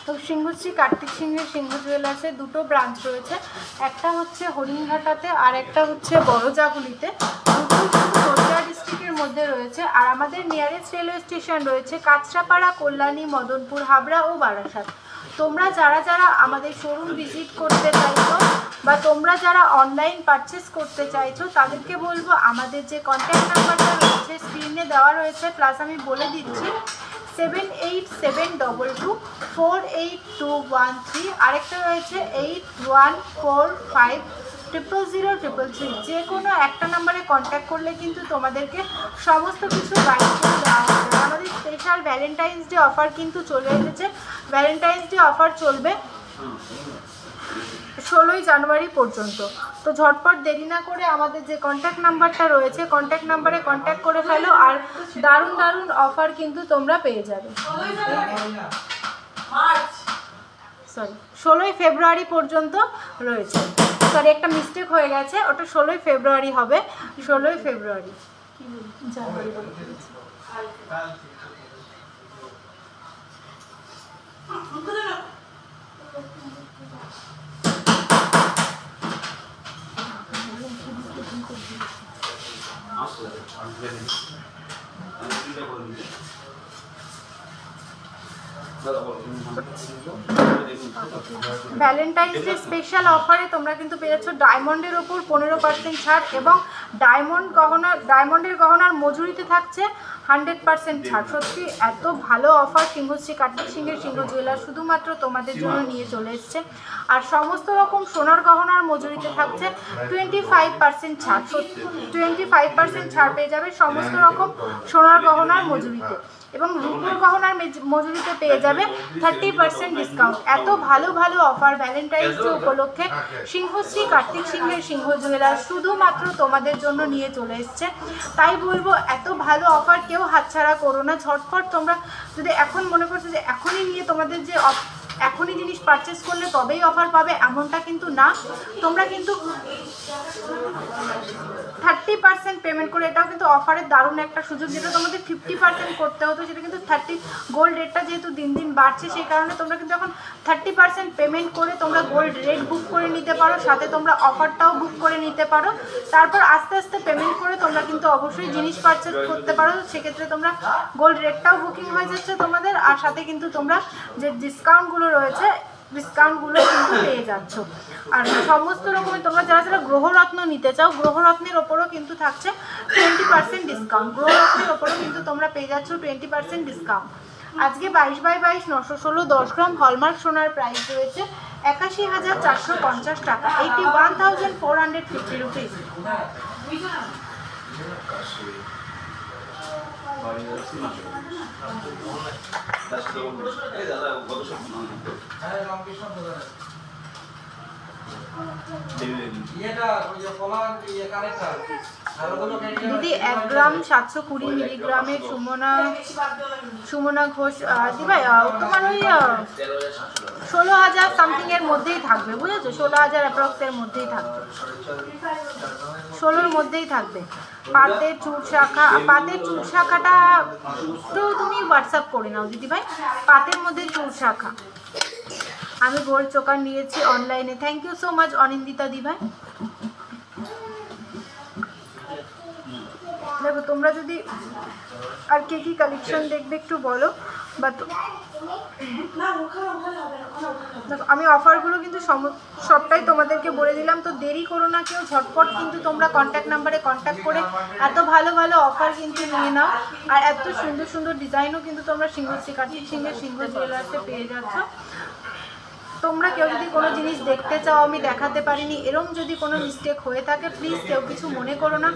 তো সিংহশ্রী কার্তিক সিংহের সিংহ জুয়েলার্সের দুটো ব্রাঞ্চ রয়েছে, একটা হচ্ছে হরিণঘাটাতে আর একটা হচ্ছে বড়জাগুলিতে। দুটোই কিন্তু নদিয়া ডিস্ট্রিক্টের মধ্যে রয়েছে। আর আমাদের নিয়ারেস্ট রেলওয়ে স্টেশন রয়েছে কাঁচরাপাড়া, কল্যাণী, মদনপুর, হাবড়া ও বারাসাত। তোমরা যারা যারা আমাদের শোরুম ভিজিট করতে চাইছো বা তোমরা যারা অনলাইন পারচেস করতে চাইছো তাদেরকে বলবো আমাদের যে কন্ট্যাক্ট নাম্বারটা রয়েছে স্ক্রিনে দেওয়া রয়েছে, প্লাস আমি বলে দিচ্ছি 7872248213, আরেকটা রয়েছে 8145000033। যে কোনো একটা নাম্বারে কন্ট্যাক্ট করলে কিন্তু তোমাদেরকে সমস্ত কিছু গাইড করে দেওয়া হবে। আমাদের স্পেশাল ভ্যালেন্টাইন্স ডে অফার কিন্তু চলে এসেছে। ভ্যালেন্টাইন্স ডে অফার চলবে 16ই জানুয়ারি পর্যন্ত। তো ঝটপট দেরি না করে আমাদের যে কন্ট্যাক্ট নাম্বারটা রয়েছে কন্ট্যাক্ট নাম্বারে কন্ট্যাক্ট করে ফেলো, আর দারুণ দারুণ অফার কিন্তু তোমরা পেয়ে যাবে। 16ই ফেব্রুয়ারি পর্যন্ত রয়েছে। সরি, একটা মিস্টেক হয়ে গেছে, ওটা 16ই ফেব্রুয়ারি হবে। 16ই ফেব্রুয়ারি জানুয়ারি বলতে ভ্যালেন্টাইন্স ডে স্পেশাল অফারে তোমরা কিন্তু পেয়ে যাচ্ছ ডায়মন্ডের ওপর 15% ছাড় এবং ডায়মন্ডের গহনার মজুরিতে থাকছে 100% ছাড়। সত্যি এত ভালো অফার সিংহশ্রী কার্তিক সিংহের সিংহ জুয়েলার্স শুধুমাত্র তোমাদের জন্য নিয়ে চলে এসছে। আর সমস্ত রকম সোনার গহনার মজুরিতে থাকছে 25% ছাড়। 25% ছাড় পেয়ে যাবে সমস্ত রকম সোনার গহনার মজুরিতে, এবং রূপোর গহনার মজুরিতে পেয়ে যাবে 30% ডিসকাউন্ট। এত ভালো ভালো অফার ভ্যালেন্টাইন্স ডে উপলক্ষে সিংহশ্রী কার্তিক সিংহের সিংহ জুয়েলার্স শুধুমাত্র তোমাদের জন্য নিয়ে চলে এসছে। তাই বলবো এত ভালো অফার কেউ হাতছাড়া করো না। ঝটপট তোমরা যদি এখন মনে করছো যে এখনই নিয়ে তোমাদের যে এখনই জিনিস পারচেস করলে তবেই অফার পাবে, এমনটা কিন্তু না। তোমরা কিন্তু 30% পেমেন্ট করে, এটাও কিন্তু অফারের দারুণ একটা সুযোগ। যেটা তোমাদের 50% করতে হতো সেটা কিন্তু 30, গোল্ড রেটটা যেহেতু দিন দিন বাড়ছে সেই কারণে তোমরা কিন্তু এখন 30% পেমেন্ট করে তোমরা গোল্ড রেট বুক করে নিতে পারো, সাথে তোমরা অফারটাও বুক করে নিতে পারো। তারপর আস্তে আস্তে পেমেন্ট করে তোমরা কিন্তু অবশ্যই জিনিস পারচেস করতে পারো। সেক্ষেত্রে তোমরা গোল্ড রেটটাও বুকিং হয়ে যাচ্ছে তোমাদের, আর সাথে কিন্তু তোমরা যে ডিসকাউন্টগুলো রয়েছে ডিসকাউন্টগুলো কিন্তু পেয়ে যাচ্ছ। আর সমস্ত রকমের তোমরা যারা যারা গ্রহরত্ন নিতে চাও গ্রহরত্নের ওপরও কিন্তু থাকছে 20% ডিসকাউন্ট। গ্রহরত্নের ওপরও কিন্তু তোমরা পেয়ে যাচ্ছ 20% ডিসকাউন্ট। আজকে 22x22 916 10 গ্রাম হলমার্ক সোনার প্রাইস রয়েছে 81,450 টাকা, 81,450 রুপিস। দিদি 1 গ্রাম 720 মিলিগ্রামের সুমনা ঘোষ দিভাই তোমার ওই 16,000 সামথিং এর মধ্যেই থাকবে, বুঝেছো? 16,000 অ্যাপ্রক্সের মধ্যেই থাকবে, 16-র মধ্যেই থাকবে। পাতের চুট শাখাটা তো তুমি হোয়াটসঅ্যাপ করে নাও দিদিভাই। পাতের মধ্যে চুট শাখা আমি গোল্ড চোকার নিয়েছি অনলাইনে। Thank you so much Anindita দিভাই। দেখো তোমরা যদি আর কে কি কালেকশন দেখবে একটু বলো। বা দেখো আমি অফারগুলো কিন্তু সবটাই তোমাদেরকে বলে দিলাম, তো দেরি করো না কেউ, ঝটপট কিন্তু তোমরা কন্ট্যাক্ট নাম্বারে কন্ট্যাক্ট করে এত ভালো ভালো অফার কিন্তু নিয়ে নাও। আর এত সুন্দর সুন্দর ডিজাইনও কিন্তু তোমরা সিংহশ্রী কার্তিক সিংহের সিংহ জুয়েলার্সে পেয়ে যাচ্ছ। তো তোমরা কেউ যদি কোনো জিনিস দেখতে চাও আমি দেখাতে পারিনি, এরম যদি কোনো মিস্টেক হয়ে থাকে প্লিজ কেউ কিছু মনে করো না।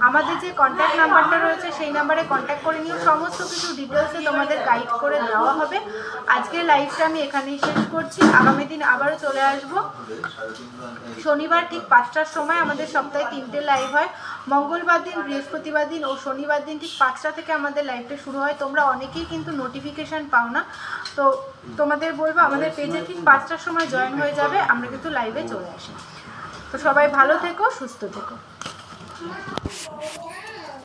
আমাদের যে কন্ট্যাক্ট নাম্বারটা রয়েছে সেই নাম্বারে কন্ট্যাক্ট করে নিও, সমস্ত কিছু ডিটেলসে তোমাদের গাইড করে দেওয়া হবে। আজকের লাইভটা আমি এখানেই শেষ করছি, আগামী দিন আবারও চলে আসবো শনিবার ঠিক 5টার সময়। আমাদের সপ্তাহে 3টে লাইভ হয়, মঙ্গলবার দিন, বৃহস্পতিবার দিন ও শনিবার দিন ঠিক 5টা থেকে আমাদের লাইভটা শুরু হয়। তোমরা অনেকেই কিন্তু নোটিফিকেশান পাও না, তো তোমাদের বলবো আমাদের পেজে ঠিক 5টার সময় জয়েন হয়ে যাবে, আমরা কিন্তু লাইভে চলে আসি। তো সবাই ভালো থেকো, সুস্থ থেকো।